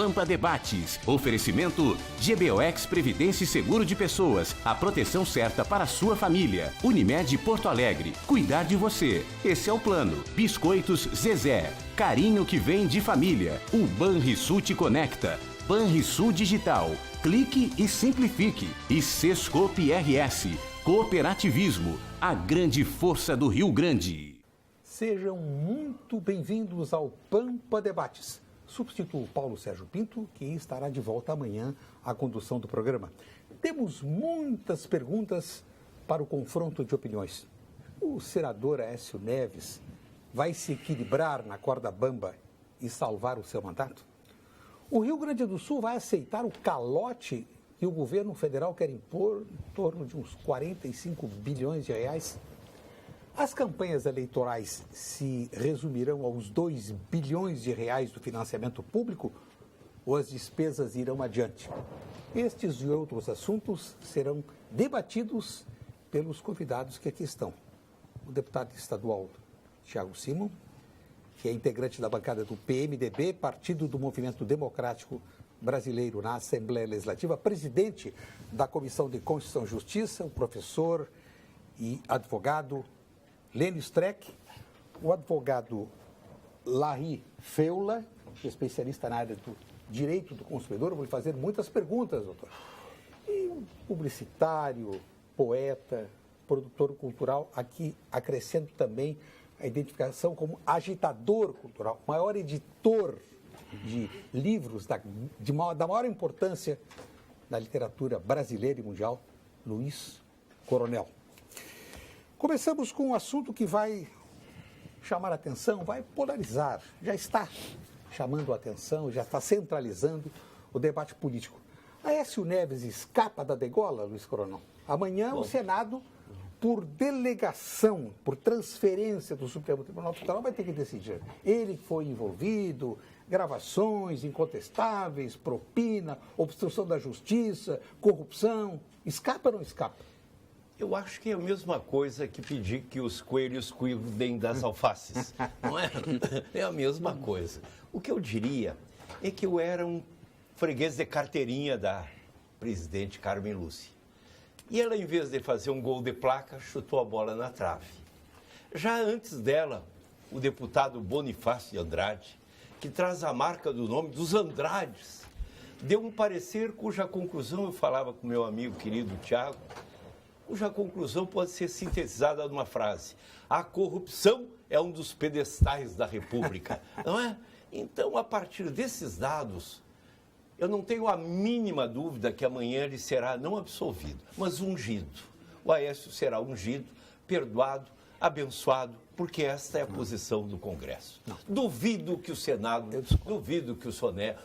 Pampa Debates. Oferecimento GBOX Previdência e Seguro de Pessoas. A proteção certa para a sua família. Unimed Porto Alegre. Cuidar de você. Esse é o plano. Biscoitos Zezé. Carinho que vem de família. O Banrisul te conecta. Banrisul Digital. Clique e simplifique. E Sescope RS. Cooperativismo. A grande força do Rio Grande. Sejam muito bem-vindos ao Pampa Debates. Substituo Paulo Sérgio Pinto, que estará de volta amanhã à condução do programa. Temos muitas perguntas para o confronto de opiniões. O senador Aécio Neves vai se equilibrar na corda bamba e salvar o seu mandato? O Rio Grande do Sul vai aceitar o calote que o governo federal quer impor em torno de uns 45 bilhões de reais? As campanhas eleitorais se resumirão aos 2 bilhões de reais do financiamento público ou as despesas irão adiante? Estes e outros assuntos serão debatidos pelos convidados que aqui estão. O deputado estadual Thiago Simon, que é integrante da bancada do PMDB, Partido do Movimento Democrático Brasileiro na Assembleia Legislativa, presidente da Comissão de Constituição e Justiça, o professor e advogado Lênio Streck, o advogado Larry Feula, especialista na área do direito do consumidor. Vou lhe fazer muitas perguntas, doutor. E um publicitário, poeta, produtor cultural, aqui acrescento também a identificação como agitador cultural, maior editor de livros da maior importância na literatura brasileira e mundial, Luiz Coronel. Começamos com um assunto que vai chamar a atenção, vai polarizar, já está chamando a atenção, já está centralizando o debate político. Aécio Neves escapa da degola, Luiz Coronel? Amanhã o Senado, por delegação, por transferência do Supremo Tribunal Federal, vai ter que decidir. Ele foi envolvido, gravações incontestáveis, propina, obstrução da justiça, corrupção. Escapa ou não escapa? Eu acho que é a mesma coisa que pedir que os coelhos cuidem das alfaces, não é? É a mesma coisa. O que eu diria é que eu era um freguês de carteirinha da presidente Carmen Lúcia. E ela, em vez de fazer um gol de placa, chutou a bola na trave. Já antes dela, o deputado Bonifácio de Andrade, que traz a marca do nome dos Andrades, deu um parecer cuja conclusão, eu falava com meu amigo querido Thiago, cuja conclusão pode ser sintetizada numa frase: a corrupção é um dos pedestais da República, não é? Então, a partir desses dados, eu não tenho a mínima dúvida que amanhã ele será não absolvido, mas ungido. O Aécio será ungido, perdoado, abençoado, porque esta é a posição do Congresso. Não. Duvido que o Senado,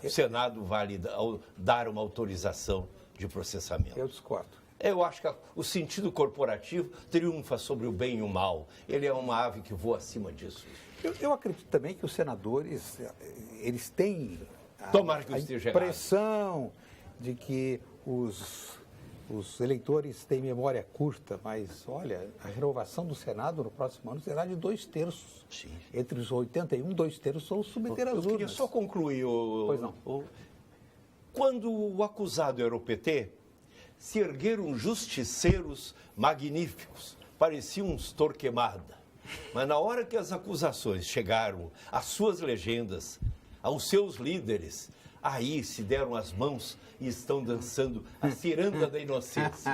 o Senado vá lhe dar uma autorização de processamento. Eu discordo. Eu acho que o sentido corporativo triunfa sobre o bem e o mal. Ele é uma ave que voa acima disso. Eu acredito também que os senadores, eles têm a impressão de que os eleitores têm memória curta, mas, olha, a renovação do Senado no próximo ano será de 2/3. Sim. Entre os 81, 2/3 são submeter às urnas. Eu queria só concluir. Pois não. Quando o acusado era o PT, se ergueram justiceiros magníficos, pareciam uns Torquemada. Mas na hora que as acusações chegaram às suas legendas, aos seus líderes, aí se deram as mãos e estão dançando a ciranda da inocência,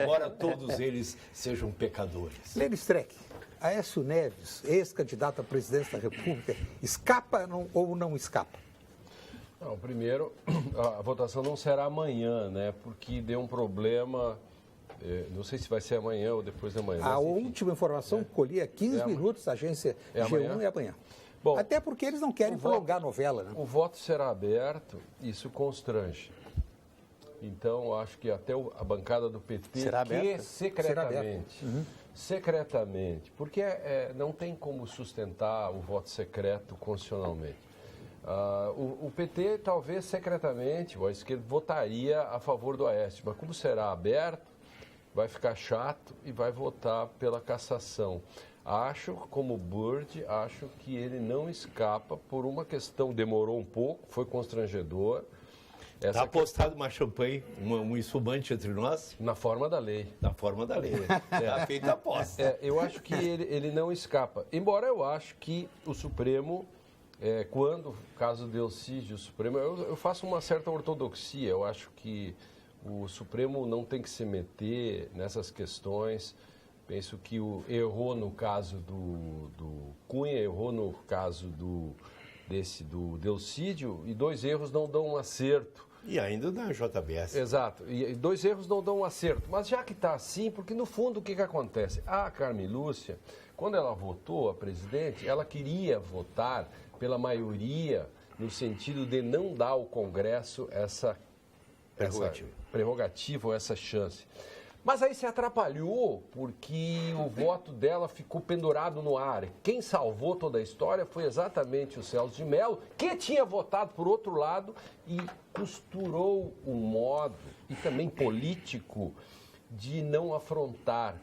embora todos eles sejam pecadores. Lênio Streck, Aécio Neves, ex-candidato à presidência da República, escapa ou não escapa? Não, primeiro, a votação não será amanhã, né? Porque deu um problema, não sei se vai ser amanhã ou depois de amanhã. A última informação colhi há 15 minutos, a agência G1 é amanhã. Bom, até porque eles não querem prolongar a novela, né? O voto será aberto, isso constrange. Então, acho que até a bancada do PT, será aberta? Secretamente, secretamente, porque não tem como sustentar o voto secreto constitucionalmente. O PT, talvez secretamente, a esquerda votaria a favor do Aécio, mas como será aberto, vai ficar chato e vai votar pela cassação. Acho, como Bird, acho que ele não escapa por uma questão, demorou um pouco, foi constrangedor. Está apostado uma champanhe, um espumante entre nós? Na forma da lei. Na forma da lei. Está feita a aposta. Eu acho que ele não escapa. Embora eu acho que o Supremo, quando, caso Delcídio, o Supremo, eu faço uma certa ortodoxia. Eu acho que o Supremo não tem que se meter nessas questões. Penso que errou no caso do Cunha, errou no caso do Delcídio, e 2 erros não dão um acerto. E ainda da JBS. Exato. E 2 erros não dão um acerto. Mas já que está assim, porque no fundo o que acontece? A Carmen Lúcia, quando ela votou a presidente, ela queria votar pela maioria no sentido de não dar ao Congresso essa prerrogativa ou essa chance. Mas aí se atrapalhou porque o voto dela ficou pendurado no ar. Quem salvou toda a história foi exatamente o Celso de Mello, que tinha votado por outro lado e costurou um modo, e também político, de não afrontar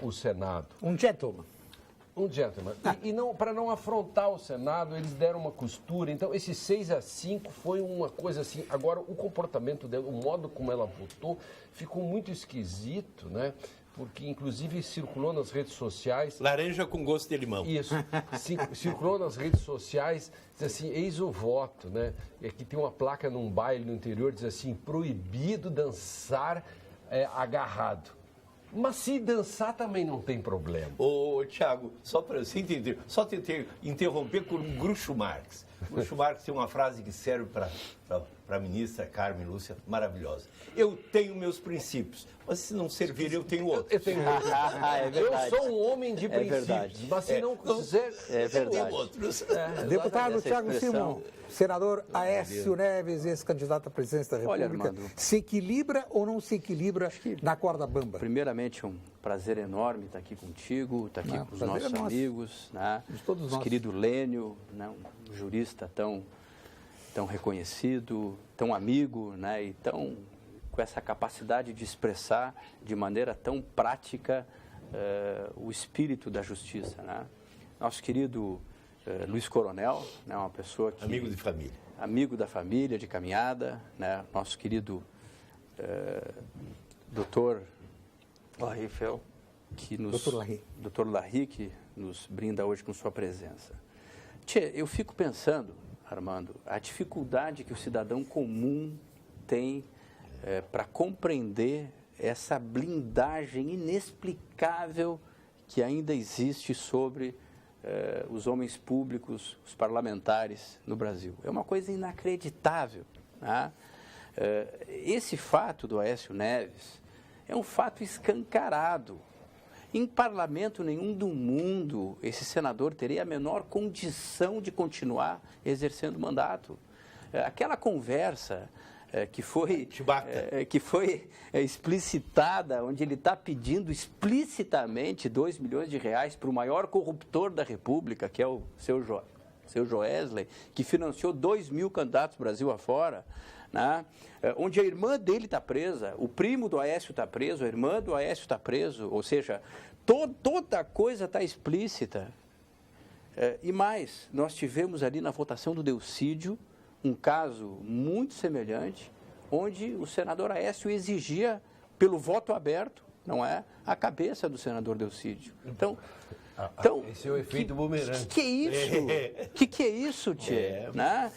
o Senado. Um gentleman. Um gentleman. E para não afrontar o Senado, eles deram uma costura. Então, esse 6-5 foi uma coisa assim. Agora, o comportamento dela, o modo como ela votou, ficou muito esquisito, né? Porque, inclusive, circulou nas redes sociais... Laranja com gosto de limão. Isso. Circulou nas redes sociais, diz assim, eis o voto, né? E aqui tem uma placa num baile no interior, diz assim, proibido dançar agarrado. Mas se dançar também não tem problema. Ô, Thiago, só para você entender, só tentei interromper com um Groucho Marx. Groucho Marx tem uma frase que serve para a ministra Carmen Lúcia, maravilhosa. Eu tenho meus princípios, mas se não servir, eu tenho outros. Eu tenho outros. É verdade. Eu sou um homem de princípios, verdade. mas se não quiser... É verdade. Eu tenho outros. Deputado Essa Thiago expressão. Simão, senador Aécio Neves, ex-candidato à presidência da Olha, República, Armando. se equilibra ou não se equilibra na corda bamba? Primeiramente, um prazer enorme estar aqui contigo, estar aqui com os prazer nossos é nosso. amigos, né? De todos Nosso nós. querido Lênio, né? Um jurista tão reconhecido, tão amigo, né? E com essa capacidade de expressar de maneira tão prática o espírito da justiça, né? Nosso querido Luiz Coronel, né? Uma pessoa que... Amigo de família. Amigo da família, de caminhada, né? Nosso querido doutor Larrifel, Dr. Larry, que nos brinda hoje com sua presença. Tchê, eu fico pensando, Armando, a dificuldade que o cidadão comum tem para compreender essa blindagem inexplicável que ainda existe sobre os homens públicos, os parlamentares no Brasil. É uma coisa inacreditável, né? Esse fato do Aécio Neves é um fato escancarado. Em parlamento nenhum do mundo, esse senador teria a menor condição de continuar exercendo o mandato. Aquela conversa que foi explicitada, onde ele está pedindo explicitamente R$2 milhões para o maior corruptor da República, que é o seu Joesley, que financiou 2.000 candidatos Brasil afora, né? Onde a irmã dele está presa, o primo do Aécio está preso, a irmã do Aécio está preso, ou seja, toda a coisa está explícita. E mais, nós tivemos ali na votação do Delcídio um caso muito semelhante, onde o senador Aécio exigia, pelo voto aberto, não é, a cabeça do senador Delcídio. Então, esse é o efeito bumerangue. Que é isso? Que é isso, Tchê? Né?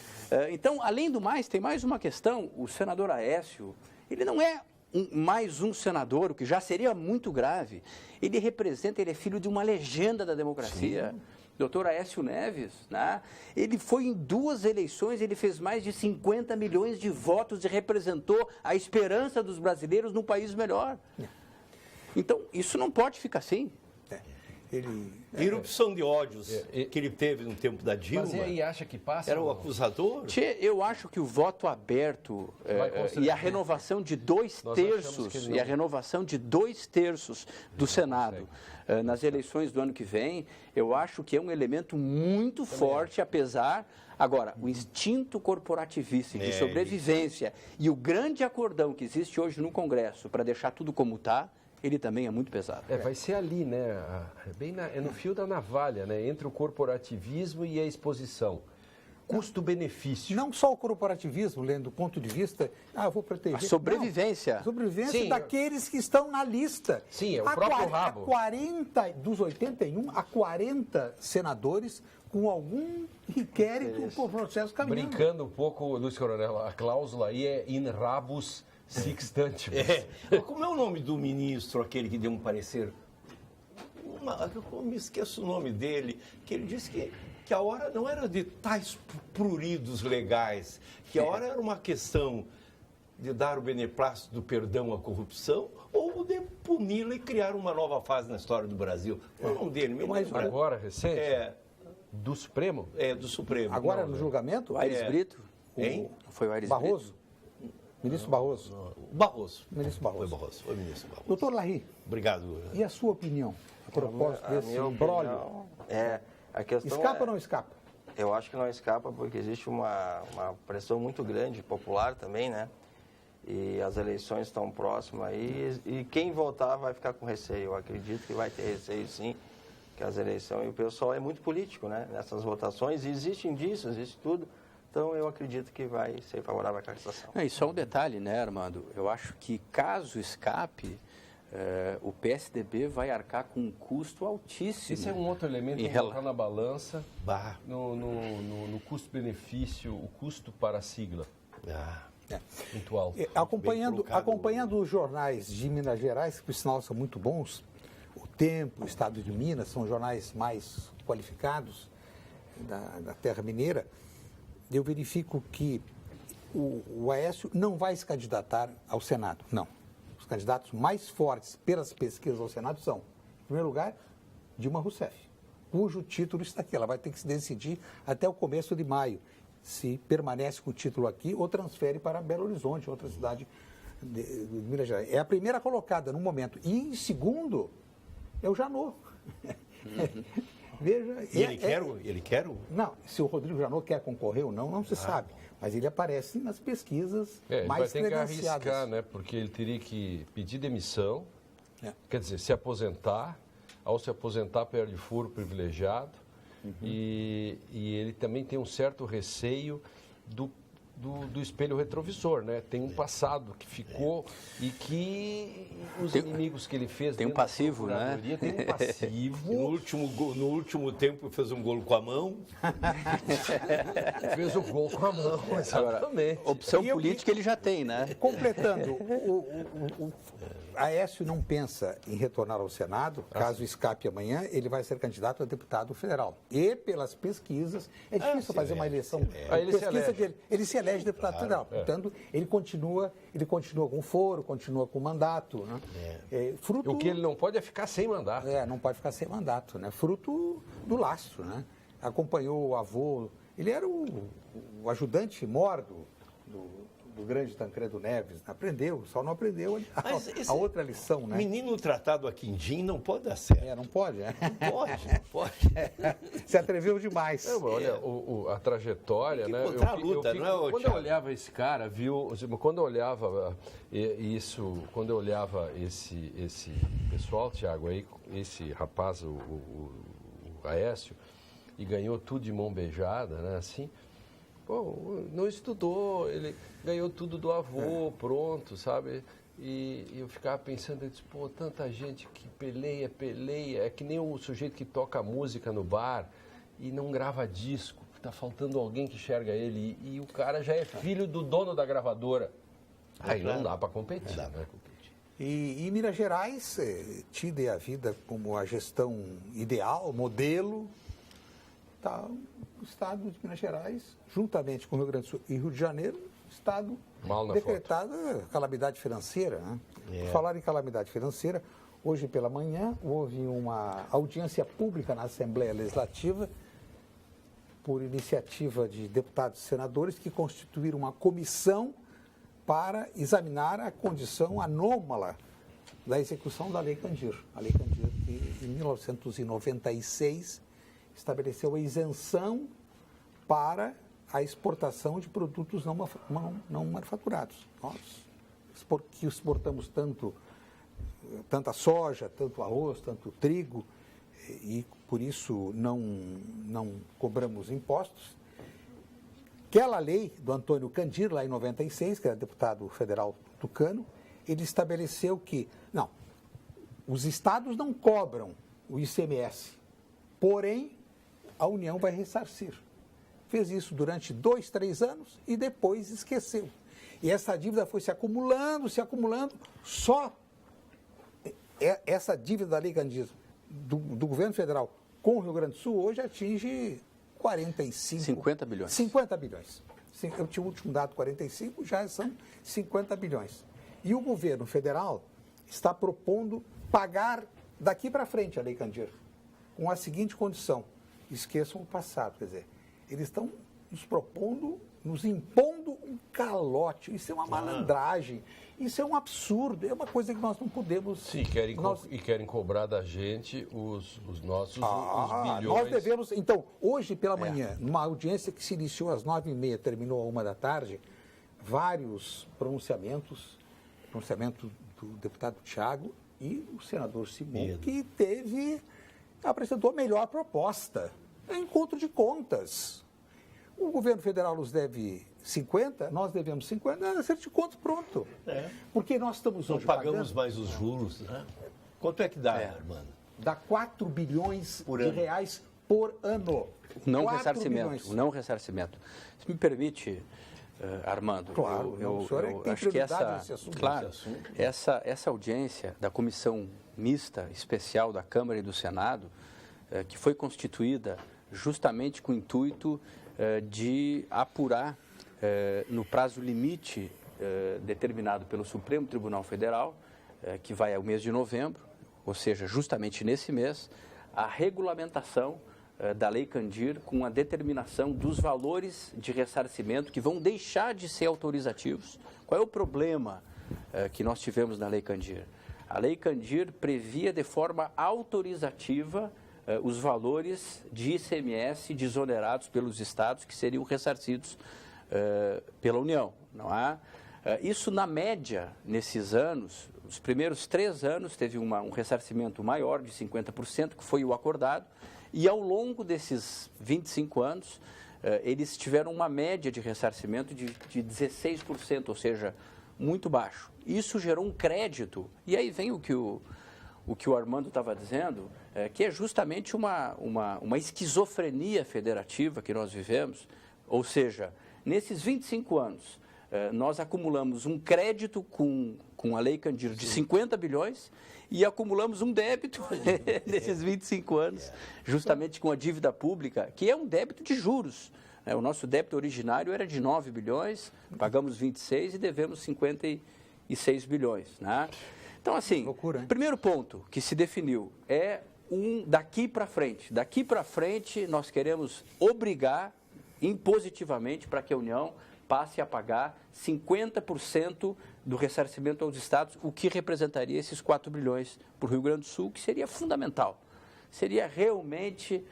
Então, além do mais, tem mais uma questão. O senador Aécio, ele não é mais um senador, o que já seria muito grave. Ele é filho de uma legenda da democracia. Sim. Doutor Aécio Neves, né? Ele foi em 2 eleições, ele fez mais de 50 milhões de votos e representou a esperança dos brasileiros num país melhor. Então, isso não pode ficar assim. Erupção de ódios que ele teve no tempo da Dilma. Mas aí acha que passa? Era o acusador? Tchê, eu acho que o voto aberto e a renovação de 2 terços do Senado nas eleições do ano que vem, eu acho que é um elemento muito forte, apesar... Agora, o instinto corporativista de sobrevivência e o grande acordão que existe hoje no Congresso para deixar tudo como está, ele também é muito pesado. Vai ser ali, né? É no fio da navalha, né? Entre o corporativismo e a exposição. Custo-benefício. Não só o corporativismo, Lendo, do ponto de vista, eu vou proteger. A sobrevivência. Não, sobrevivência Sim, daqueles que estão na lista. Sim, é o próprio rabo. Há 40, dos 81, há 40 senadores com algum inquérito por processo caminhando. Brincando um pouco, Luiz Coronel, a cláusula aí é in rabus sixtantibus. Como é o nome do ministro, aquele que deu um parecer? Eu me esqueço o nome dele, que ele disse que a hora não era de tais pruridos legais, que a hora era uma questão de dar o beneplácito do perdão à corrupção ou de puni-la e criar uma nova fase na história do Brasil. Qual é o nome dele? Mas agora, recente? Do Supremo? Do Supremo. Agora, no julgamento? O Aires Brito? Hein? Foi o Aires Barroso? Brito? Ministro Barroso? Barroso. Ministro Barroso. Foi Barroso, foi ministro Barroso. Doutor Larry, Obrigado. e a sua opinião a propósito desse imbróglio? A questão Escapa ou não escapa? Eu acho que não escapa porque existe uma pressão muito grande, popular também, né? E as eleições estão próximas aí e quem votar vai ficar com receio. Eu acredito que vai ter receio sim, que as eleições... E o pessoal é muito político, né? Nessas votações, e existe indícios, existe tudo. Então, eu acredito que vai ser favorável à cassação. E só um detalhe, né, Armando? Eu acho que, caso escape, o PSDB vai arcar com um custo altíssimo. Esse é um outro elemento que colocar na balança, no custo-benefício, o custo para a sigla. Muito alto. Acompanhando os jornais de Minas Gerais, que por sinal são muito bons, o Tempo, o Estado de Minas, são jornais mais qualificados da terra mineira, eu verifico que o Aécio não vai se candidatar ao Senado, não. Os candidatos mais fortes pelas pesquisas ao Senado são, em primeiro lugar, Dilma Rousseff, cujo título está aqui. Ela vai ter que se decidir até o começo de maio, se permanece com o título aqui ou transfere para Belo Horizonte, outra cidade de Minas Gerais. É a primeira colocada no momento. E em segundo, é o Janot. Veja, Ele quer? Não, se o Rodrigo Janot quer concorrer ou não se sabe. Mas ele aparece nas pesquisas mais credenciadas. Ele vai ter que arriscar, né? Porque ele teria que pedir demissão, quer dizer, se aposentar. Ao se aposentar, perde foro privilegiado. E ele também tem um certo receio do espelho retrovisor, né? Tem um passado que ficou e que os inimigos que ele fez... Tem um passivo, né? Tem um passivo. No último tempo fez um golo com a mão. Fez o gol com a mão, exatamente. Agora, opção política ele já tem, né? Completando, o Aécio não pensa em retornar ao Senado, caso escape amanhã, ele vai ser candidato a deputado federal. E pelas pesquisas, é difícil fazer uma eleição. Ele se elege deputado federal. Portanto, ele continua com foro, continua com mandato. Né? O que ele não pode é ficar sem mandato. Não pode ficar sem mandato, né? Fruto do lastro, né? Acompanhou o avô, ele era o ajudante mor do grande Tancredo Neves, aprendeu, só não aprendeu a outra lição, né? Menino tratado a quindim não pode dar certo. Não pode, né? Não pode. Se atreveu demais. Olha, a trajetória, né? Quando eu olhava esse cara, quando eu olhava isso, quando eu olhava esse pessoal, Tiago, aí, esse rapaz, o Aécio, e ganhou tudo de mão beijada, né? Assim, não estudou, ele ganhou tudo do avô, pronto, sabe? E eu ficava pensando, eu disse, tanta gente que peleia, é que nem o sujeito que toca música no bar e não grava disco, tá faltando alguém que enxerga ele, e o cara já é filho do dono da gravadora. Aí não dá para competir, né? E em Minas Gerais, tida a vida como a gestão ideal, modelo, tá, o estado de Minas Gerais, juntamente com o Rio Grande do Sul e Rio de Janeiro, estado decretado calamidade financeira. Né? Por falar em calamidade financeira, hoje pela manhã houve uma audiência pública na Assembleia Legislativa por iniciativa de deputados e senadores que constituíram uma comissão para examinar a condição anômala da execução da Lei Candir. A Lei Candir que, em 1996, estabeleceu a isenção para a exportação de produtos não manufaturados. Nós que exportamos tanto tanta soja, tanto arroz, tanto trigo, e por isso não cobramos impostos. Aquela lei do Antônio Candir, lá em 96, que era deputado federal tucano, ele estabeleceu que, não, os estados não cobram o ICMS, porém, a União vai ressarcir. Fez isso durante 2, 3 anos e depois esqueceu. E essa dívida foi se acumulando, só essa dívida da Lei Candir do governo federal com o Rio Grande do Sul hoje atinge 50 bilhões. 50 bilhões. Eu tinha o último dado, 45, já são 50 bilhões. E o governo federal está propondo pagar daqui para frente a Lei Candir, com a seguinte condição: esqueçam o passado, quer dizer, eles estão nos impondo um calote. Isso é uma malandragem, isso é um absurdo, é uma coisa que nós não podemos... Sim, querem cobrar da gente os nossos os bilhões. Nós devemos... Então, hoje pela manhã, numa audiência que se iniciou às 9h30, terminou às 13h, vários pronunciamento do deputado Thiago e o senador Simão, que apresentou a melhor proposta. É encontro de contas. O governo federal nos deve 50, nós devemos 50, acerto de contas, pronto. Porque nós estamos hoje pagamos mais os juros, né? Quanto é que dá, Armando? Dá 4 bilhões de reais por ano. Não ressarcimento. Se me permite, Armando, claro, eu acho que essa audiência da Comissão Mista Especial da Câmara e do Senado, que foi constituída justamente com o intuito de apurar, no prazo limite determinado pelo Supremo Tribunal Federal, que vai ao mês de novembro, ou seja, justamente nesse mês, a regulamentação da Lei Candir com a determinação dos valores de ressarcimento que vão deixar de ser autorizativos. Qual é o problema que nós tivemos na Lei Candir? A Lei Candir previa de forma autorizativa os valores de ICMS desonerados pelos estados que seriam ressarcidos pela União. Não há? Isso, na média, nesses anos, os primeiros 3 anos, teve um ressarcimento maior de 50%, que foi o acordado, e ao longo desses 25 anos, eles tiveram uma média de ressarcimento de 16%, ou seja, muito baixo. Isso gerou um crédito, e aí vem o que o Armando estava dizendo, que é justamente uma esquizofrenia federativa que nós vivemos, ou seja, nesses 25 anos, nós acumulamos um crédito com a Lei Candir de 50 bilhões e acumulamos um débito nesses 25 anos, justamente com a dívida pública, que é um débito de juros. O nosso débito originário era de 9 bilhões, pagamos 26 e devemos 56 bilhões. Né? Então, assim, primeiro ponto que se definiu é daqui para frente. Daqui para frente, nós queremos obrigar impositivamente para que a União passe a pagar 50% do ressarcimento aos estados, o que representaria esses 4 bilhões para o Rio Grande do Sul, que seria fundamental. Seria realmente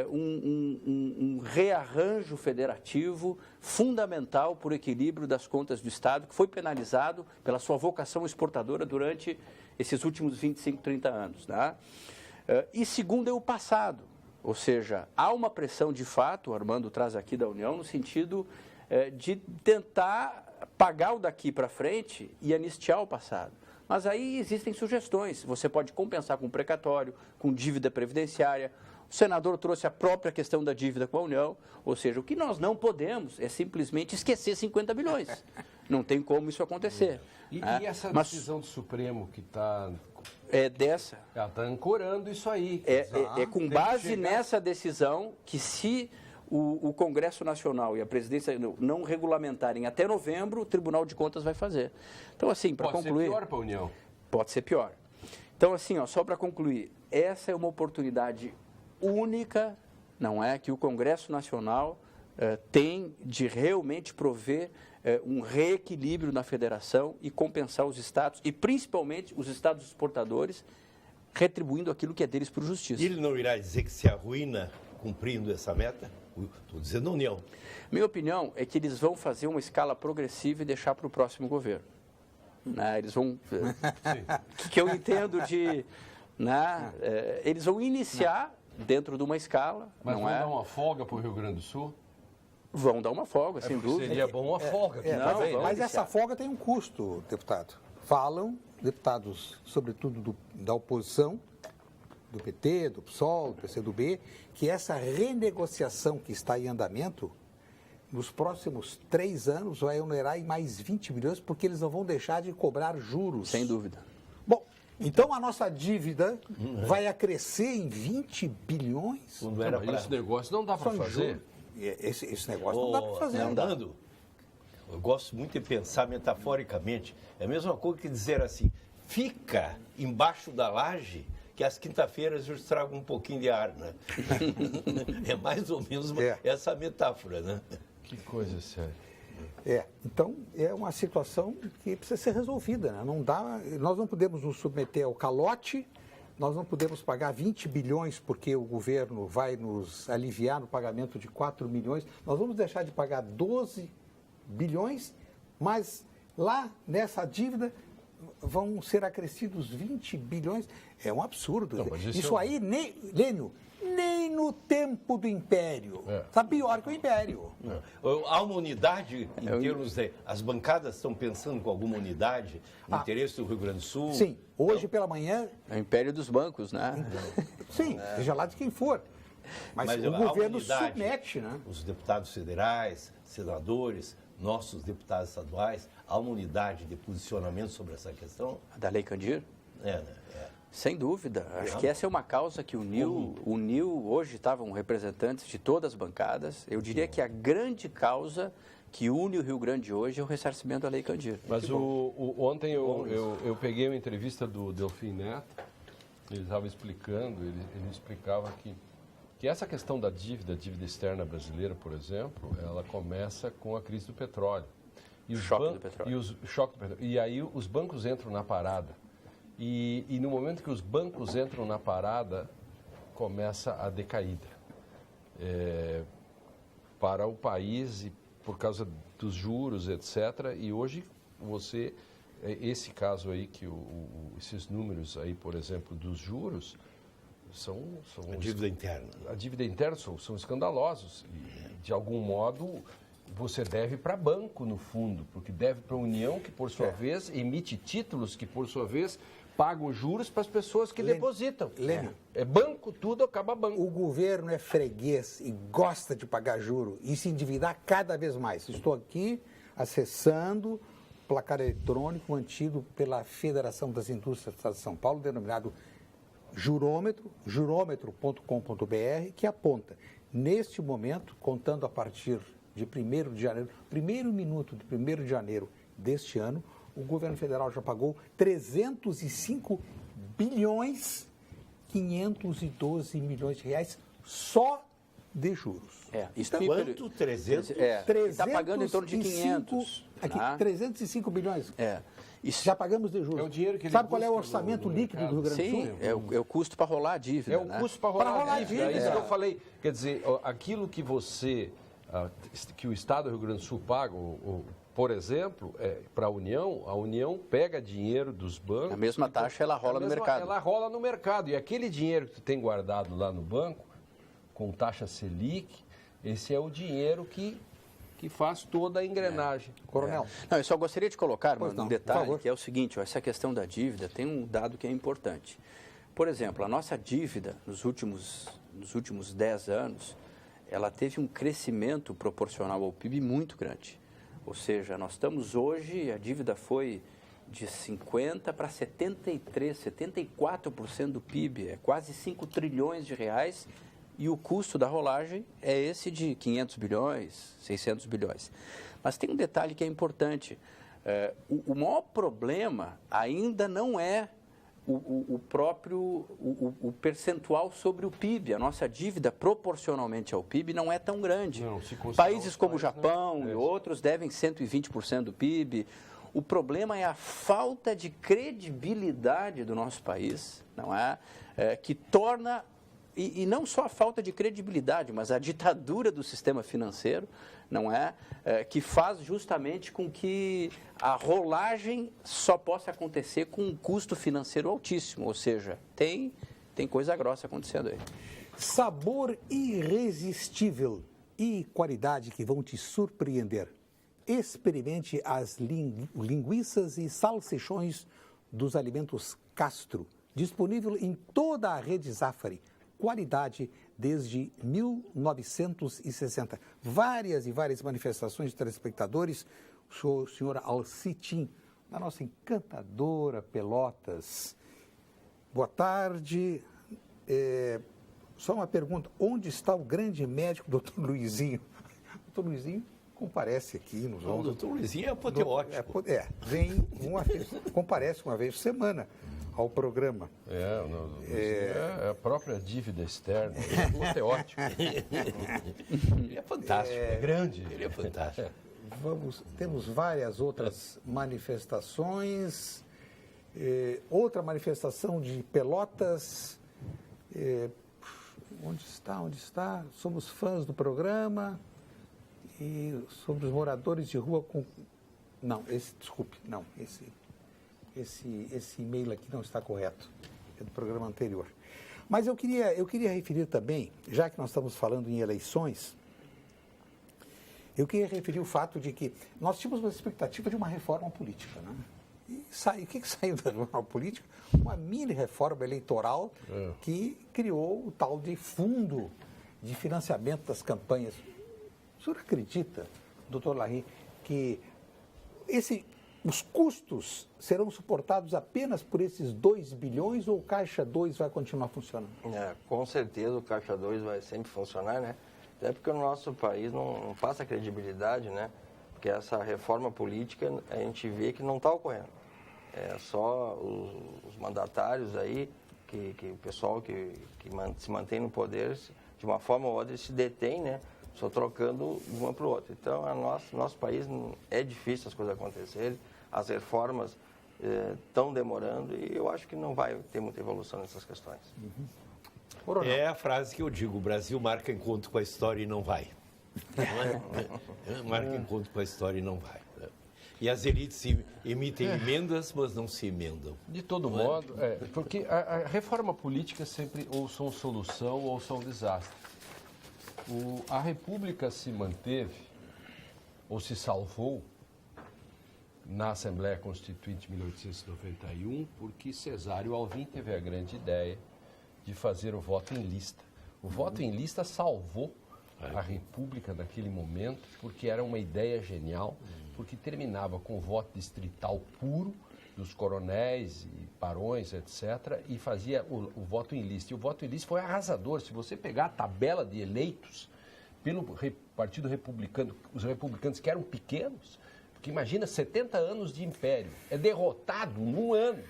um rearranjo federativo fundamental para o equilíbrio das contas do Estado, que foi penalizado pela sua vocação exportadora durante esses últimos 25, 30 anos. Tá? E segundo é o passado, ou seja, há uma pressão de fato, o Armando traz aqui da União, no sentido de tentar pagar o daqui para frente e anistiar o passado. Mas aí existem sugestões, você pode compensar com precatório, com dívida previdenciária. O senador trouxe a própria questão da dívida com a União, ou seja, o que nós não podemos é simplesmente esquecer 50 bilhões. Não tem como isso acontecer. E essa decisão do Supremo que está... Ela está ancorando isso aí. É com base nessa decisão que, se o Congresso Nacional e a presidência não regulamentarem até novembro, o Tribunal de Contas vai fazer. Então, assim, para concluir... Pode ser pior para a União. Pode ser pior. Então, assim, só para concluir, essa é uma oportunidade única, não é, que o Congresso Nacional tem de realmente prover um reequilíbrio na federação e compensar os estados, e principalmente os estados exportadores, retribuindo aquilo que é deles por justiça. E ele não irá dizer que se arruína cumprindo essa meta? Estou dizendo a União. Minha opinião é que eles vão fazer uma escala progressiva e deixar para o próximo governo. né? Eles vão... que eu entendo de... Né? Eles vão iniciar dentro de uma escala. Mas não vão dar uma folga para o Rio Grande do Sul? Vão dar uma folga, sem dúvida. Seria bom uma folga. Mas essa folga tem um custo, deputado. Falam deputados, sobretudo da oposição, do PT, do PSOL, do PCdoB, que essa renegociação que está em andamento, nos próximos 3 anos, vai onerar em mais 20 bilhões, porque eles não vão deixar de cobrar juros. Sem dúvida. Bom, então a nossa dívida vai acrescer em 20 bilhões? Quando era pra... Esse negócio não dá para fazer. Esse negócio não dá para fazer. Fernando, eu gosto muito de pensar metaforicamente. É a mesma coisa que dizer assim, fica embaixo da laje que às quinta-feiras eu estrago um pouquinho de ar, né? É mais ou menos essa metáfora, né? Que coisa séria. Então é uma situação que precisa ser resolvida, né? Não dá, nós não podemos nos submeter ao calote, nós não podemos pagar 20 bilhões porque o governo vai nos aliviar no pagamento de 4 milhões, nós vamos deixar de pagar 12 bilhões, mas lá nessa dívida vão ser acrescidos 20 bilhões. É um absurdo. Não, isso aí, Lênio, nem no tempo do Império. Está pior que o Império. Há uma unidade em termos de... As bancadas estão pensando com alguma unidade no interesse do Rio Grande do Sul? Sim, hoje pela manhã... É o império dos bancos, né? Sim, seja lá de quem for. Mas o governo submete, né? Os deputados federais, senadores, nossos deputados estaduais, há uma unidade de posicionamento sobre essa questão? A da Lei Candir? Né? Sem dúvida. Acho que essa é uma causa que uniu, hoje estavam representantes de todas as bancadas. Eu diria que a grande causa que une o Rio Grande hoje é o ressarcimento da Lei Candir. Mas ontem eu peguei uma entrevista do Delfim Neto, ele estava explicando, ele explicava que essa questão da dívida externa brasileira, por exemplo, ela começa com a crise do petróleo. E o choque do petróleo. E aí os bancos entram na parada. E no momento que os bancos entram na parada, começa a decaída para o país e por causa dos juros, etc. E hoje esse caso aí, esses números aí, por exemplo, dos juros, são a dívida interna. A dívida interna são escandalosos. E, de algum modo, você deve para banco, no fundo, porque deve para a União, que, por sua vez, emite títulos que, por sua vez, pagam juros para as pessoas que depositam. É banco, tudo acaba banco. O governo é freguês e gosta de pagar juro e se endividar cada vez mais. Estou aqui acessando o placar eletrônico mantido pela Federação das Indústrias do Estado de São Paulo, denominado jurômetro.com.br, que aponta, neste momento, contando a partir de 1º de janeiro, primeiro minuto de 1º de janeiro deste ano, o governo federal já pagou 305 bilhões 512 milhões de reais só de juros. Quanto? 300? Está pagando em torno de 500. Aqui, 305 bilhões. Isso já pagamos de juros. É o dinheiro que ele Sabe qual é o orçamento líquido do Rio Grande do Sul? Sim, é o custo para rolar a dívida. É o custo para rolar a dívida. É isso que eu falei. Quer dizer, aquilo que que o Estado do Rio Grande do Sul paga, por exemplo, para a União pega dinheiro dos bancos. A mesma taxa ela rola no mercado. Ela rola no mercado. E aquele dinheiro que tu tem guardado lá no banco, com taxa Selic, esse é o dinheiro que faz toda a engrenagem. Coronel. Não, eu só gostaria de colocar um detalhe, que é o seguinte, essa questão da dívida tem um dado que é importante. Por exemplo, a nossa dívida nos últimos 10 anos, ela teve um crescimento proporcional ao PIB muito grande. Ou seja, nós estamos hoje, a dívida foi de 50% para 73%, 74% do PIB, é quase 5 trilhões de reais, e o custo da rolagem é esse de 500 bilhões, 600 bilhões. Mas tem um detalhe que é importante, o maior problema ainda não é o percentual sobre o PIB. A nossa dívida, proporcionalmente ao PIB, não é tão grande. Países como o Japão e outros devem 120% do PIB. O problema é a falta de credibilidade do nosso país, não é? Que torna, e não só a falta de credibilidade, mas a ditadura do sistema financeiro, não é? Que faz justamente com que a rolagem só possa acontecer com um custo financeiro altíssimo, ou seja, tem coisa grossa acontecendo aí. Sabor irresistível e qualidade que vão te surpreender. Experimente as linguiças e salsichões dos Alimentos Castro, disponível em toda a rede Zafari. Qualidade desde 1960. Várias e várias manifestações de telespectadores. O senhor Alcitim, da nossa encantadora Pelotas. Boa tarde. Só uma pergunta, onde está o grande médico, doutor Luizinho? Doutor Luizinho comparece aqui nos O doutor Luizinho é apoteótico. Comparece uma vez por semana ao programa. É a própria dívida externa, é apoteótico. Ele é fantástico. É grande. Ele é fantástico. Temos várias outras manifestações. Outra manifestação de Pelotas. Onde está? Somos fãs do programa. E sobre os moradores de rua com... Não, desculpe, não, esse e-mail aqui não está correto. É do programa anterior. Mas eu queria referir também, já que nós estamos falando em eleições, eu queria referir o fato de que nós tínhamos uma expectativa de uma reforma política, né? E o que saiu da reforma política? Uma mini reforma eleitoral que criou o tal de fundo de financiamento das campanhas. O senhor acredita, doutor Larry, que os custos serão suportados apenas por esses 2 bilhões ou o Caixa 2 vai continuar funcionando? Com certeza o Caixa 2 vai sempre funcionar, né? Até porque o nosso país não passa credibilidade, né? Porque essa reforma política a gente vê que não está ocorrendo. É só os mandatários aí, que o pessoal que se mantém no poder, de uma forma ou outra, se detém, né? Só trocando de uma para o outro. Então, nosso país é difícil as coisas acontecerem, as reformas estão demorando e eu acho que não vai ter muita evolução nessas questões. É a frase que eu digo, o Brasil marca encontro com a história e não vai. Não é? Marca encontro com a história e não vai. E as elites emitem emendas, mas não se emendam. De todo modo, porque a reforma política sempre ou são solução ou são desastre. A República se manteve, ou se salvou, na Assembleia Constituinte de 1891, porque Cesário Alvim teve a grande ideia de fazer o voto em lista. O voto em lista salvou a República naquele momento, porque era uma ideia genial, porque terminava com o voto distrital puro dos coronéis e barões, etc., e fazia o voto em lista. E o voto em lista foi arrasador. Se você pegar a tabela de eleitos pelo Partido Republicano, os republicanos que eram pequenos, porque imagina 70 anos de império, é derrotado num ano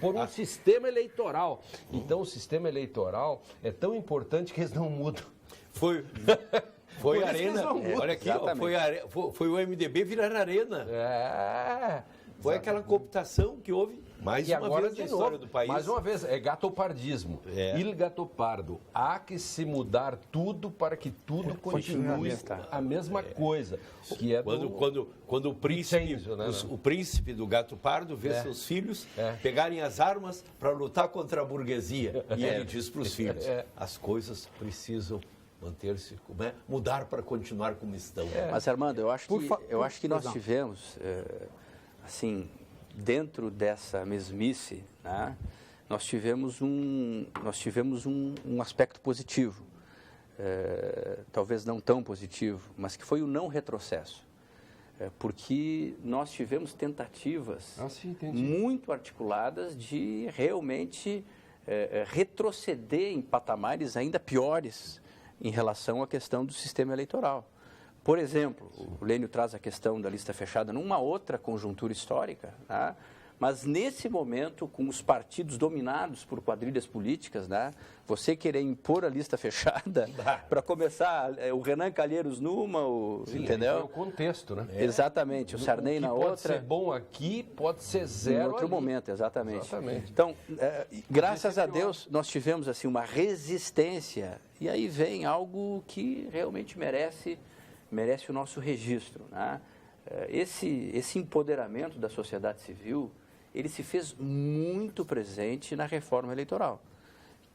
por um sistema eleitoral. Então o sistema eleitoral é tão importante que eles não mudam. Foi a Arena, olha aqui, foi o MDB virar Arena. Foi aquela cooptação que houve mais uma vez na história do país. Mais uma vez, é gatopardismo. Il gatopardo. Há que se mudar tudo para que tudo continue a mesma coisa. Que é quando o príncipe, o príncipe do gato pardo vê seus filhos pegarem as armas para lutar contra a burguesia. E ele diz para os filhos, as coisas precisam manter-se, mudar para continuar como estão. Mas, Armando, eu acho que nós tivemos... assim, dentro dessa mesmice, né, nós tivemos um aspecto positivo, talvez não tão positivo, mas que foi o não retrocesso, porque nós tivemos tentativas muito articuladas de realmente retroceder em patamares ainda piores em relação à questão do sistema eleitoral. Por exemplo, o Lênio traz a questão da lista fechada numa outra conjuntura histórica, né? Mas nesse momento, com os partidos dominados por quadrilhas políticas, né? Você querer impor a lista fechada para começar, o Renan Calheiros numa, entendeu? É o contexto, né? Exatamente, o Sarney na outra. Pode ser bom aqui, pode ser zero em outro ali. momento, exatamente. Então, graças a Deus, nós tivemos assim uma resistência e aí vem algo que realmente merece merece o nosso registro, né? Esse empoderamento da sociedade civil, ele se fez muito presente na reforma eleitoral,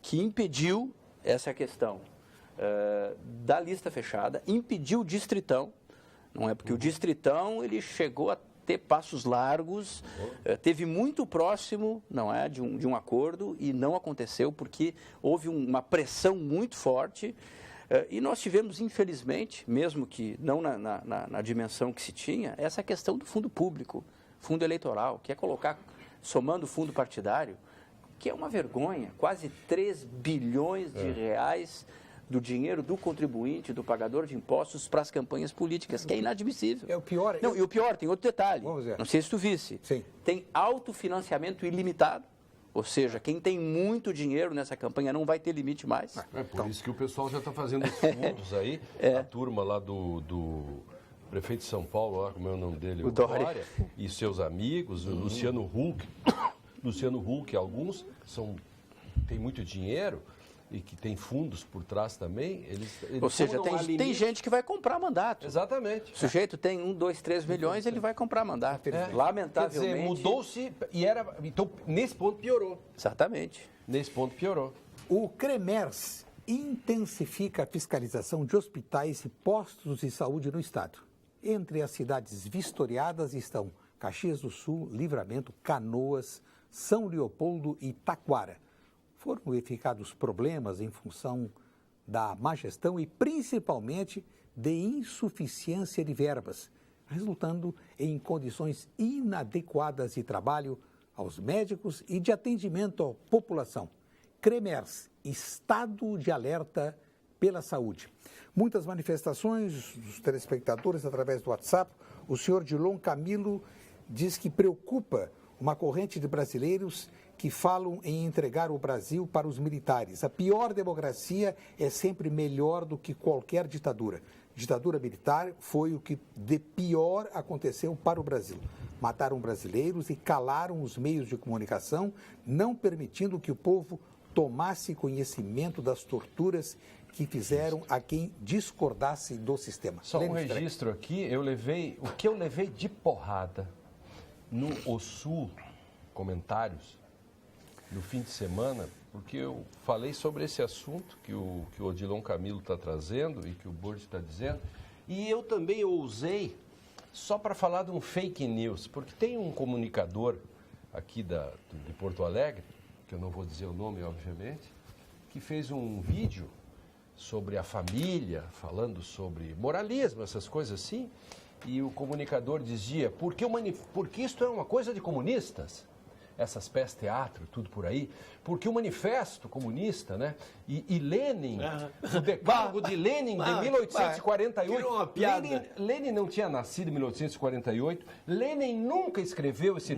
que impediu essa questão da lista fechada, impediu o distritão, não é? Porque o distritão ele chegou a ter passos largos, teve muito próximo, não é, de um acordo e não aconteceu porque houve uma pressão muito forte. E nós tivemos, infelizmente, mesmo que não na dimensão que se tinha, essa questão do fundo público, fundo eleitoral, que é colocar, somando o fundo partidário, que é uma vergonha, quase 3 bilhões de reais do dinheiro do contribuinte, do pagador de impostos para as campanhas políticas, que é inadmissível. É o pior. Não, e o pior, tem outro detalhe, Vamos ver. não sei se tu visse, Sim. tem autofinanciamento ilimitado. Ou seja, quem tem muito dinheiro nessa campanha não vai ter limite mais. É por isso que o pessoal já está fazendo os fundos aí. A turma lá do prefeito de São Paulo, lá, como é o nome dele? O Dória. E seus amigos, o Luciano Huck, alguns têm muito dinheiro e que tem fundos por trás também. Ou seja, tem gente que vai comprar mandato. Exatamente. O sujeito tem 1, 2, 3 milhões, ele vai comprar mandato. Lamentavelmente. Quer dizer, mudou-se e era... Então, nesse ponto piorou. Exatamente. Nesse ponto piorou. O CREMERS intensifica a fiscalização de hospitais e postos de saúde no estado. Entre as cidades vistoriadas estão Caxias do Sul, Livramento, Canoas, São Leopoldo e Taquara. Foram verificados problemas em função da má gestão e principalmente de insuficiência de verbas, resultando em condições inadequadas de trabalho aos médicos e de atendimento à população. CREMERS, Estado de Alerta pela Saúde. Muitas manifestações dos telespectadores através do WhatsApp. O senhor Dilon Camilo diz que preocupa uma corrente de brasileiros que falam em entregar o Brasil para os militares. A pior democracia é sempre melhor do que qualquer ditadura. Ditadura militar foi o que de pior aconteceu para o Brasil. Mataram brasileiros e calaram os meios de comunicação, não permitindo que o povo tomasse conhecimento das torturas que fizeram a quem discordasse do sistema. Só um registro aqui, o que eu levei de porrada no OSU Comentários, no fim de semana, porque eu falei sobre esse assunto que o Odilon Camilo está trazendo e que o Borges está dizendo, e eu também ousei só para falar de um fake news, porque tem um comunicador aqui de Porto Alegre, que eu não vou dizer o nome, obviamente, que fez um vídeo sobre a família, falando sobre moralismo, essas coisas assim, e o comunicador dizia, porque isto é uma coisa de comunistas, essas peças teatro, tudo por aí, porque o manifesto comunista, né, e Lenin, o decálogo de Lenin de 1848, uma piada. Lenin não tinha nascido em 1848, Lenin nunca escreveu esse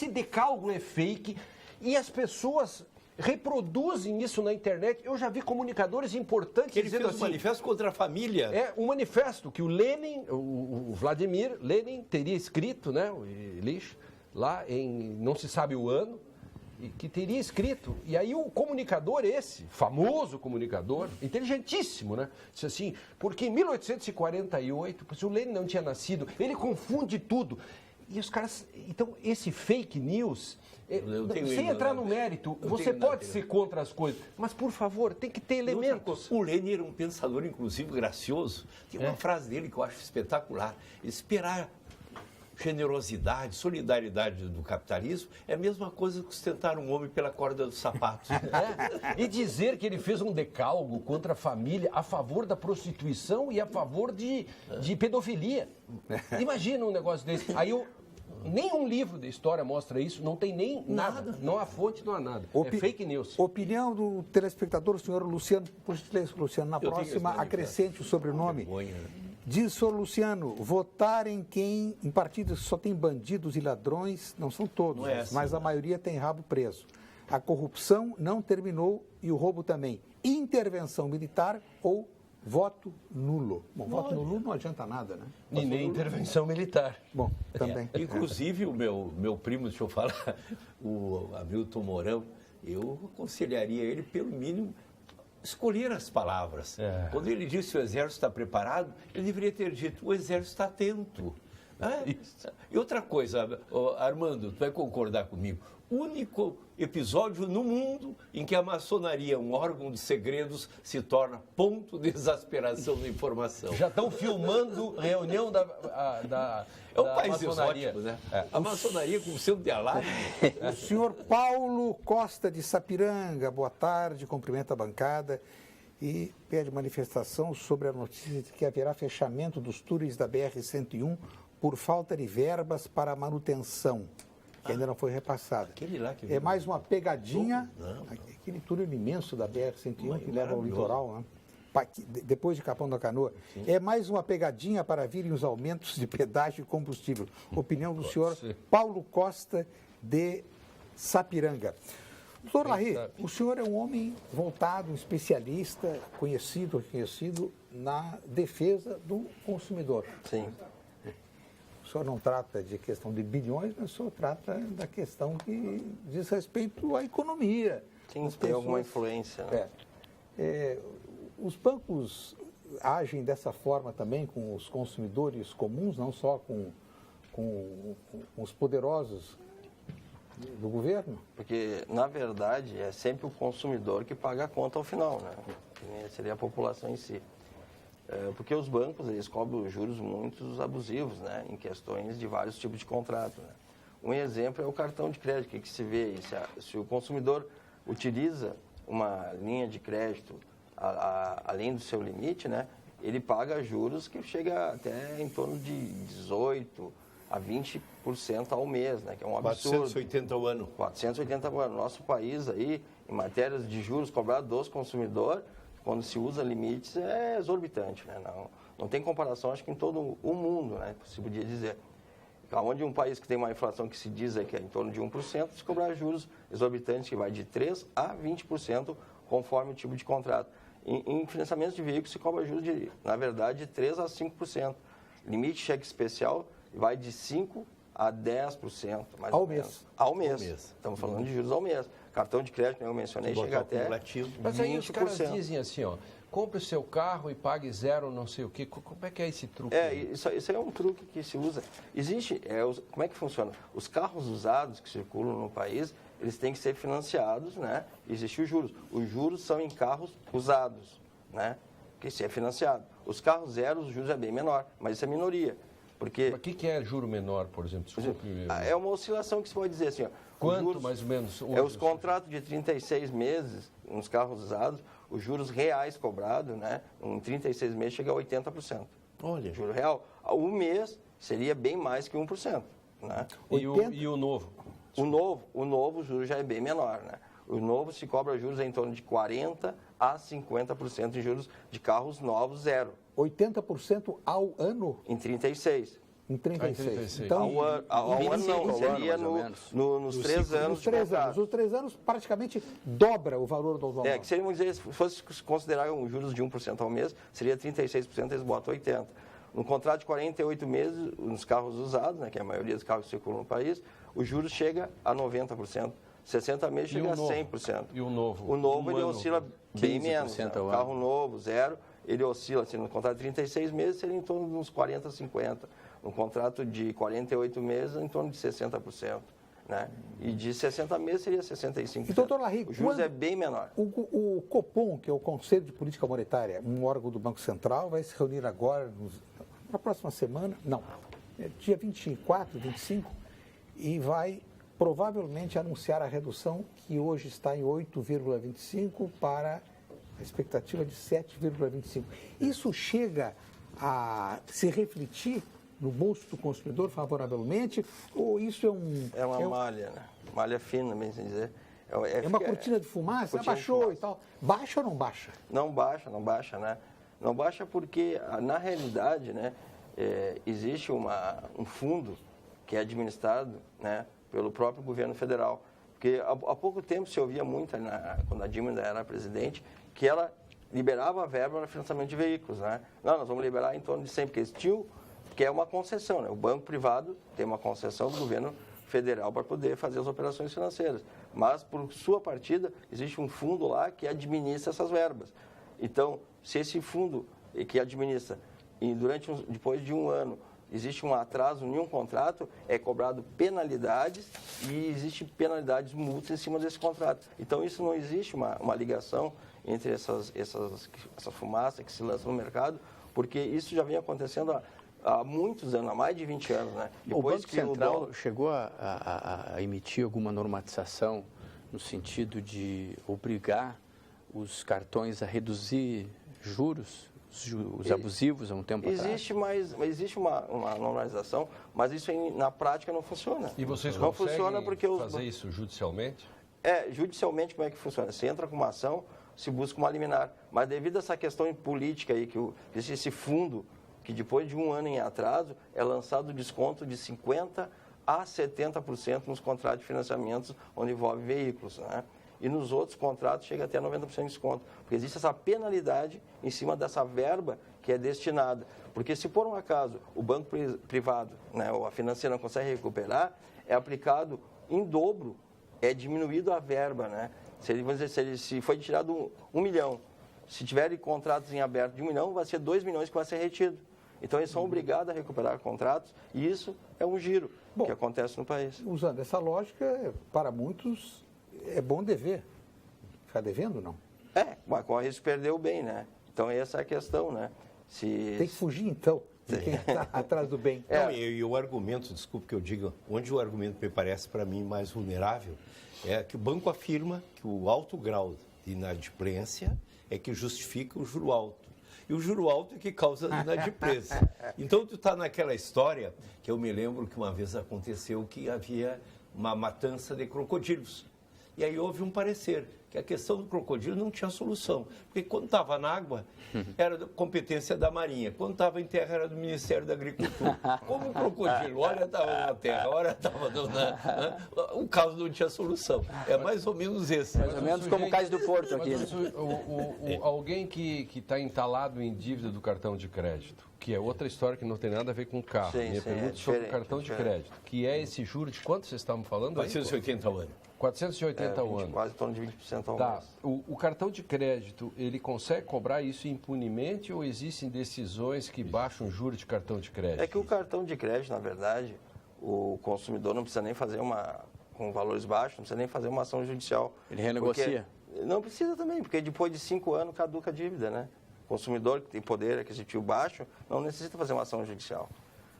decálogo é fake, e as pessoas reproduzem isso na internet. Eu já vi comunicadores importantes Ele dizendo fez assim... um manifesto contra a família. É um manifesto que o Lenin, o Vladimir Lenin teria escrito, né, o Ilyich, lá em não se sabe o ano, e que teria escrito. E aí o comunicador famoso comunicador, inteligentíssimo, né, disse assim, porque em 1848, se o Lenin não tinha nascido, ele confunde tudo. E os caras... Então, esse fake news... Sem entrar no mérito, você pode ser contra as coisas, mas, por favor, tem que ter elementos. O Lenin era um pensador, inclusive, gracioso. Tem uma frase dele que eu acho espetacular. Esperar generosidade, solidariedade do capitalismo é a mesma coisa que sustentar um homem pela corda dos sapatos. E dizer que ele fez um decálogo contra a família a favor da prostituição e a favor de pedofilia. Imagina um negócio desse. Aí nenhum livro de história mostra isso, não tem nem nada. Não há fonte, não há nada. É fake news. Opinião do telespectador, o senhor Luciano. Por gentileza, Luciano, na próxima acrescente o sobrenome. Diz, senhor Luciano, votar em partidos que só tem bandidos e ladrões, não são todos, mas a maioria tem rabo preso. A corrupção não terminou e o roubo também. Intervenção militar ou voto nulo. Bom, voto nulo não adianta nada, né? E nem intervenção militar. Bom, também. Inclusive, o meu primo, deixa eu falar, o Hamilton Mourão, eu aconselharia ele, pelo mínimo, escolher as palavras. Quando ele disse que o Exército está preparado, ele deveria ter dito, o Exército está atento. E outra coisa, Armando, tu vai concordar comigo, único episódio no mundo em que a maçonaria, um órgão de segredos, se torna ponto de exasperação da informação. Já estão filmando reunião da É um país maçonaria. exótico, né? A maçonaria como centro de alarme. O senhor Paulo Costa de Sapiranga, boa tarde, cumprimenta a bancada e pede manifestação sobre a notícia de que haverá fechamento dos túneis da BR-101 por falta de verbas para manutenção, que ainda não foi repassada. Aquele lá que é mais uma pegadinha, Não. aquele túnel imenso da BR-101 que leva ao litoral, né? Depois de Capão da Canoa. Sim. É mais uma pegadinha para virem os aumentos de pedágio e combustível. Opinião do senhor Paulo Costa de Sapiranga. Doutor Larry, o senhor é um homem voltado, um especialista, conhecido, reconhecido na defesa do consumidor. Sim. O senhor não trata de questão de bilhões, mas o senhor trata da questão que diz respeito à economia. Sim, tem alguma influência. Né? Os bancos agem dessa forma também com os consumidores comuns, não só com os poderosos do governo? Porque, na verdade, é sempre o consumidor que paga a conta ao final, né? Seria a população em si. Porque os bancos, eles cobram juros muito abusivos, né? Em questões de vários tipos de contrato, né? Um exemplo é o cartão de crédito, que se vê, se o consumidor utiliza uma linha de crédito além do seu limite, né, ele paga juros que chega até em torno de 18% a 20% ao mês, né, que é um absurdo. 480 ao ano. 480 ao ano. Nosso país aí, em matérias de juros cobrados dos consumidores, quando se usa limites, é exorbitante, né? Não tem comparação, acho que em todo o mundo, né, se podia dizer. Onde um país que tem uma inflação que se diz que é em torno de 1%, se cobrar juros exorbitantes que vai de 3% a 20%, conforme o tipo de contrato. Em financiamentos de veículos se cobra juros de, na verdade, de 3% a 5%. Limite cheque especial vai de 5% a 10%. Mais ao ou mês. menos. Ao mês. Estamos falando de juros ao mês. Cartão de crédito, como eu mencionei, chega até 20%. Mas aí os caras dizem assim, ó, compre o seu carro e pague zero não sei o quê. Como é que é esse truque? Isso aí é um truque que se usa. Existe, como é que funciona? Os carros usados que circulam no país, eles têm que ser financiados, né? Existe os juros. Os juros são em carros usados, né? Que se é financiado. Os carros zeros, os juros é bem menor, mas isso é minoria. Porque... Mas o que é juro menor, por exemplo? Desculpe. É uma oscilação que se pode dizer assim, ó. Quanto, juros, mais ou menos? Os contratos de 36 meses, nos carros usados, os juros reais cobrados, né? Em 36 meses chega a 80%. Olha. Juro real. Um mês seria bem mais que 1%. Né? E o novo? O novo juro já é bem menor, né? O novo se cobra juros em torno de 40% a 50% de juros de carros novos, zero. 80% ao ano? Em 36. Em 36. Então, ao ano não, seria nos 3 anos. Nos 3 anos. Os 3 anos praticamente dobra o valor do automóvel. Que seria, vamos dizer, se fosse considerar um juros de 1% ao mês, seria 36%, eles botam 80%. No contrato de 48 meses, nos carros usados, né, que é a maioria dos carros que circulam no país, o juros chega a 90%. 60 meses chega a 100%. E o novo? O novo, ele oscila bem menos. Né? Carro novo, zero, ele oscila, assim, no contrato de 36 meses, seria em torno de uns 40% a 50%. No contrato de 48 meses, em torno de 60%. Né? E de 60 meses seria 65%. E, doutor Larry, o juros é bem menor. O Copom, que é o Conselho de Política Monetária, um órgão do Banco Central, vai se reunir agora, na próxima semana, dia 24, 25, e vai provavelmente anunciar a redução que hoje está em 8,25 para a expectativa de 7,25. Isso chega a se refletir no bolso do consumidor favoravelmente, ou isso é uma malha, né? Malha fina, bem assim dizer. É uma cortina de fumaça? Baixou e tal. Baixa ou não baixa? Não baixa, né? Não baixa porque, na realidade, né, existe um fundo que é administrado, né, pelo próprio governo federal. Porque há pouco tempo se ouvia muito, quando a Dilma ainda era presidente, que ela liberava a verba para financiamento de veículos, né? Não, nós vamos liberar em torno de 100, porque eles tinham, que é uma concessão, né? O banco privado tem uma concessão do governo federal para poder fazer as operações financeiras. Mas, por sua partida, existe um fundo lá que administra essas verbas. Então, se esse fundo que administra, e depois de um ano, existe um atraso em um contrato, é cobrado penalidades e existe penalidades, multas em cima desse contrato. Então, isso não existe uma ligação entre essa fumaça que se lança no mercado, porque isso já vem acontecendo há muitos anos, há mais de 20 anos. Né? O Banco Central chegou a emitir alguma normatização no sentido de obrigar os cartões a reduzir juros, os abusivos há um tempo atrás? Existe uma normalização, mas isso na prática não funciona. E vocês não conseguem funciona porque fazer isso judicialmente? Judicialmente como é que funciona? Você entra com uma ação, se busca uma liminar, mas devido a essa questão política aí, que existe esse fundo, que depois de um ano em atraso, é lançado desconto de 50% a 70% nos contratos de financiamentos onde envolve veículos, né? E nos outros contratos chega até 90% de desconto, porque existe essa penalidade em cima dessa verba que é destinada. Porque se por um acaso o banco privado, né, ou a financeira não consegue recuperar, é aplicado em dobro, é diminuído a verba, né? Se foi tirado 1 milhão, se tiverem contratos em aberto de 1 milhão, vai ser 2 milhões que vai ser retido. Então, eles são obrigados a recuperar contratos e isso é um giro que acontece no país. Usando essa lógica, para muitos é bom dever. Ficar devendo, não? Mas corre risco de perder o bem, né? Então, essa é a questão, né? Tem que fugir, então, de quem está atrás do bem. Não, e o argumento, desculpe que eu diga, onde o argumento me parece para mim mais vulnerável, é que o banco afirma que o alto grau de inadimplência é que justifica o juro alto. E o juro alto é que causa inadimplência. Então, tu está naquela história que eu me lembro que uma vez aconteceu que havia uma matança de crocodilos. E aí houve um parecer que a questão do crocodilo não tinha solução. Porque quando estava na água, era da competência da Marinha. Quando estava em terra, era do Ministério da Agricultura. Como o crocodilo, olha, estava na terra, olha, estava o caso não tinha solução. É mais ou menos esse. Mais ou menos como o Cais do Porto aqui. Alguém que está entalado em dívida do cartão de crédito, que é outra história que não tem nada a ver com o carro. Minha pergunta é sobre o cartão de crédito, que é esse juro de quanto vocês estavam falando? 480 ao ano. 480 ao ano. Quase em torno de 20% ao Tá. mês. O cartão de crédito, ele consegue cobrar isso impunemente ou existem decisões que baixam o juro de cartão de crédito? É que o cartão de crédito, na verdade, o consumidor não precisa nem fazer com valores baixos, não precisa nem fazer uma ação judicial. Ele renegocia? Não precisa também, porque depois de 5 anos caduca a dívida, né? O consumidor que tem poder aquisitivo baixo não necessita fazer uma ação judicial.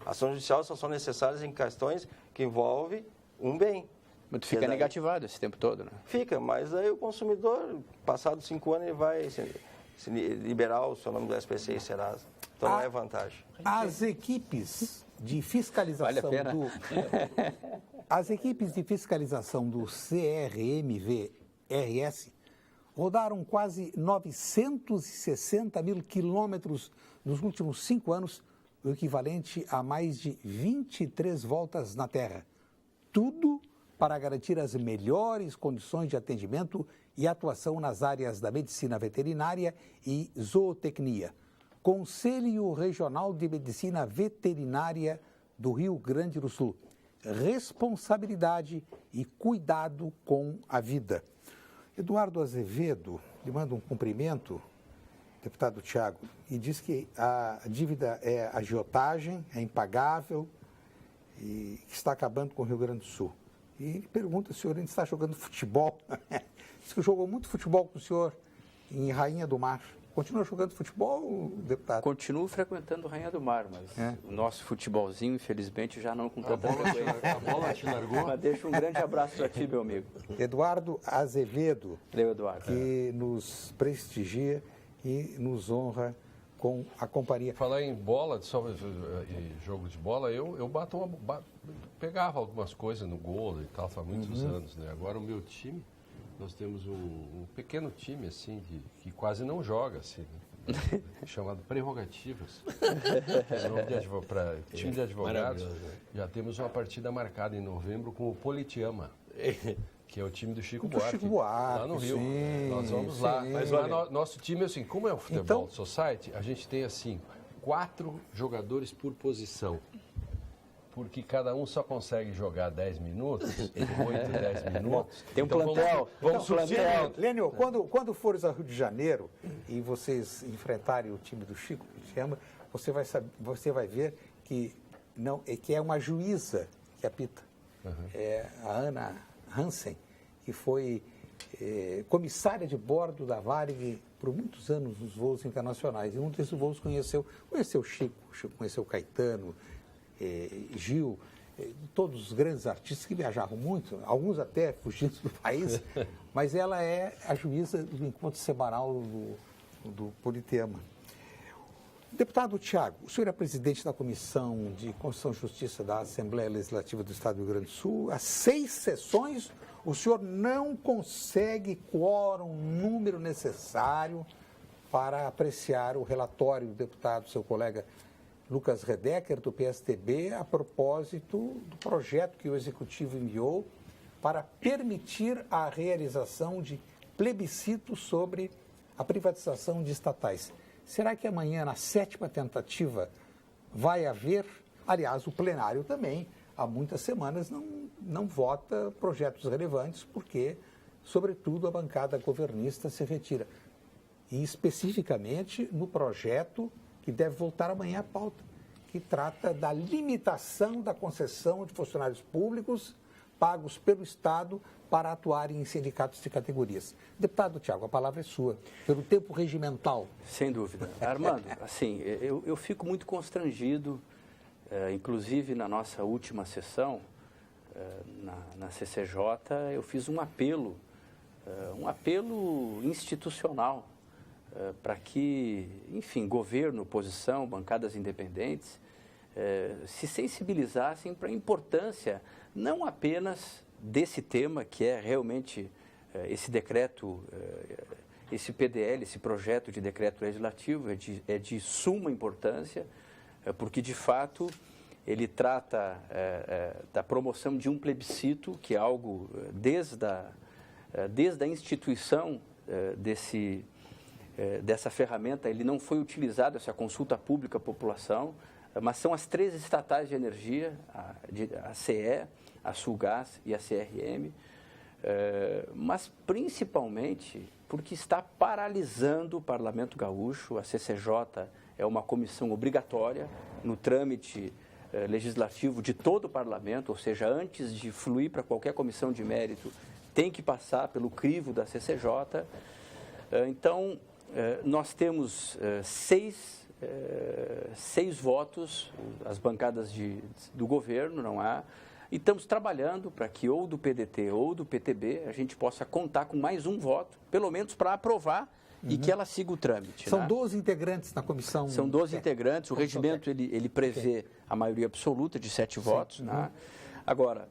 A ação judicial só são necessárias em questões que envolvem um bem. Mas tu fica negativado esse tempo todo, né? Fica, mas aí o consumidor, passados 5 anos, ele vai se liberar o seu nome do SPC e Serasa. Então não é vantagem. As equipes de fiscalização As equipes de fiscalização do CRMV-RS rodaram quase 960 mil quilômetros nos últimos 5 anos, o equivalente a mais de 23 voltas na Terra. Tudo para garantir as melhores condições de atendimento e atuação nas áreas da medicina veterinária e zootecnia. Conselho Regional de Medicina Veterinária do Rio Grande do Sul. Responsabilidade e cuidado com a vida. Eduardo Azevedo lhe manda um cumprimento, deputado Thiago, e diz que a dívida é agiotagem, é impagável e está acabando com o Rio Grande do Sul. E ele pergunta se o senhor ainda está jogando futebol. Diz que jogou muito futebol com o senhor em Rainha do Mar. Continua jogando futebol, deputado? Continuo frequentando Rainha do Mar, mas o nosso futebolzinho, infelizmente, já não com tanta frequência. A bola te largou? Mas deixa um grande abraço para ti, meu amigo. Eduardo Azevedo, Eduardo. Que nos prestigia e nos honra com a companhia. Falar em bola, jogo de bola, eu pegava algumas coisas no gol e tal, faz muitos anos, né? Agora o meu time, nós temos um pequeno time, assim, que quase não joga, assim, né? Chamado Prerrogativas. Para time de advogados, já temos uma partida marcada em novembro com o Politeama, que é o time do Chico Buarque, lá no Rio. Sim, nós vamos lá. Mas nosso time, assim, como é o futebol society, a gente tem, assim, 4 jogadores por posição. porque cada um só consegue jogar 10 minutos, 8, 10 minutos. Tem um plantel. Vamos plantel. Lênio, quando fores ao Rio de Janeiro e vocês enfrentarem o time do Chico, que chama, você vai ver que é uma juíza que apita. É a Ana Hansen, que foi comissária de bordo da Varig por muitos anos nos voos internacionais. E um desses voos conheceu o Chico, conheceu o Caetano, Gil, todos os grandes artistas que viajavam muito, alguns até fugindo do país, mas ela é a juíza do encontro semanal do Politeama. Deputado Tiago, o senhor é presidente da Comissão de Constituição e Justiça da Assembleia Legislativa do Estado do Rio Grande do Sul. Há 6 sessões, o senhor não consegue quórum, número necessário para apreciar o relatório do deputado, seu colega Lucas Redecker, do PSTB, a propósito do projeto que o Executivo enviou para permitir a realização de plebiscito sobre a privatização de estatais. Será que amanhã, na 7ª tentativa, vai haver? Aliás, o plenário também, há muitas semanas, não vota projetos relevantes, porque, sobretudo, a bancada governista se retira. E, especificamente, no projeto que deve voltar amanhã à pauta, que trata da limitação da concessão de funcionários públicos pagos pelo Estado para atuarem em sindicatos de categorias. Deputado Tiago, a palavra é sua, pelo tempo regimental. Sem dúvida. Armando, assim, eu fico muito constrangido, inclusive na nossa última sessão, na CCJ, eu fiz um apelo institucional para que, enfim, governo, oposição, bancadas independentes, se sensibilizassem para a importância não apenas desse tema, que é realmente esse decreto, esse PDL, esse projeto de decreto legislativo, é de suma importância, porque, de fato, ele trata da promoção de um plebiscito, que é algo, desde a instituição dessa ferramenta, ele não foi utilizado, essa consulta pública à população, mas são as 3 estatais de energia, a CE, a Sulgás e a CRM, mas principalmente porque está paralisando o Parlamento Gaúcho. A CCJ é uma comissão obrigatória no trâmite legislativo de todo o Parlamento, ou seja, antes de fluir para qualquer comissão de mérito, tem que passar pelo crivo da CCJ. Então, nós temos 6 votos, as bancadas do governo, não há, e estamos trabalhando para que ou do PDT ou do PTB a gente possa contar com mais um voto, pelo menos para aprovar e que ela siga o trâmite. São 12 integrantes na comissão. São 12 integrantes, o regimento ele prevê a maioria absoluta de 7 votos. Né? Agora,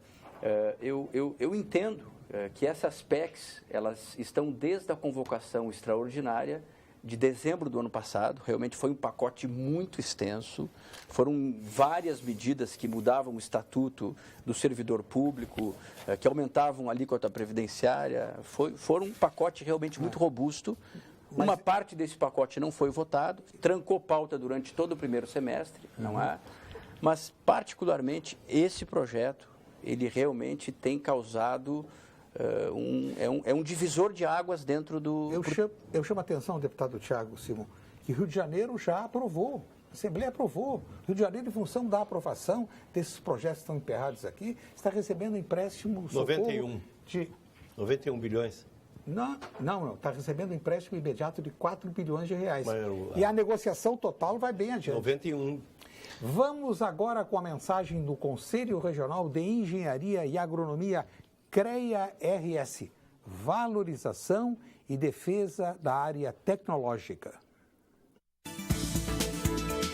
eu entendo que essas PECs, elas estão desde a convocação extraordinária de dezembro do ano passado. Realmente foi um pacote muito extenso, foram várias medidas que mudavam o estatuto do servidor público, que aumentavam a alíquota previdenciária, foram um pacote realmente muito robusto. Uma parte desse pacote não foi votado, trancou pauta durante todo o primeiro semestre, não há, mas particularmente esse projeto, ele realmente tem causado um divisor de águas dentro do... Eu chamo a atenção, deputado Tiago Simon, que Rio de Janeiro já aprovou, a Assembleia aprovou. Rio de Janeiro, em função da aprovação desses projetos que estão emperrados aqui, está recebendo empréstimo... 91 bilhões. Não, está recebendo empréstimo imediato de 4 bilhões de reais. E a negociação total vai bem adiante. 91. Vamos agora com a mensagem do Conselho Regional de Engenharia e Agronomia, CREA-RS, valorização e defesa da área tecnológica.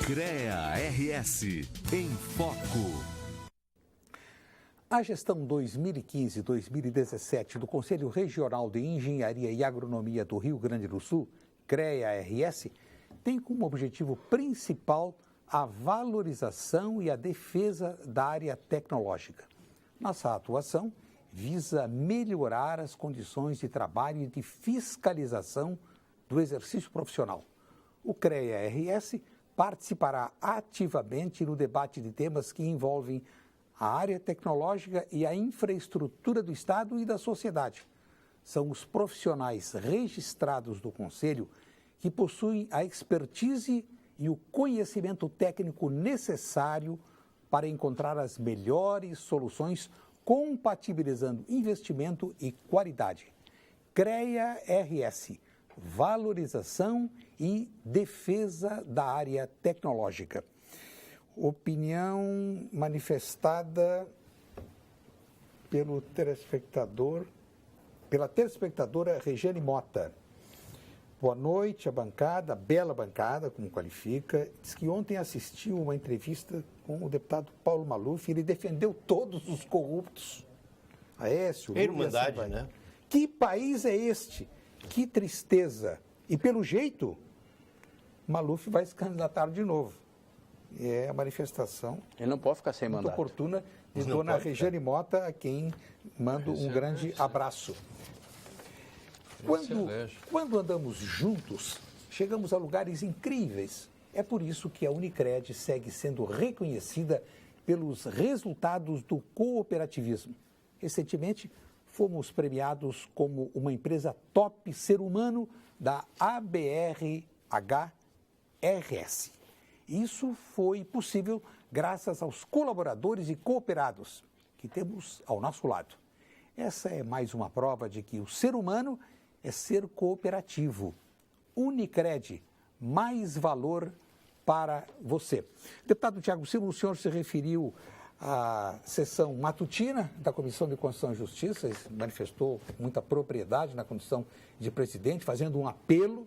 CREA-RS, em foco. A gestão 2015-2017 do Conselho Regional de Engenharia e Agronomia do Rio Grande do Sul, CREA-RS, tem como objetivo principal a valorização e a defesa da área tecnológica. Nossa atuação visa melhorar as condições de trabalho e de fiscalização do exercício profissional. O CREA-RS participará ativamente no debate de temas que envolvem a área tecnológica e a infraestrutura do Estado e da sociedade. São os profissionais registrados do Conselho que possuem a expertise e o conhecimento técnico necessário para encontrar as melhores soluções, compatibilizando investimento e qualidade. CREA RS, valorização e defesa da área tecnológica. Opinião manifestada pela telespectadora Regiane Mota. Boa noite, a bancada, bela bancada, como qualifica. Diz que ontem assistiu uma entrevista com o deputado Paulo Maluf e ele defendeu todos os corruptos. Aécio, Irmandade, né? Que país é este? Que tristeza. E pelo jeito, Maluf vai se candidatar de novo. E é a manifestação Ele não pode ficar sem muito mandato. oportuna de dona Regiane Mota, a quem mando um grande abraço. Quando andamos juntos, chegamos a lugares incríveis. É por isso que a Unicred segue sendo reconhecida pelos resultados do cooperativismo. Recentemente, fomos premiados como uma empresa top ser humano da ABRH-RS. Isso foi possível graças aos colaboradores e cooperados que temos ao nosso lado. Essa é mais uma prova de que o ser humano é ser cooperativo. Unicred, mais valor para você. Deputado Tiago Silva, o senhor se referiu à sessão matutina da Comissão de Constituição e Justiça, manifestou muita propriedade na condição de presidente, fazendo um apelo.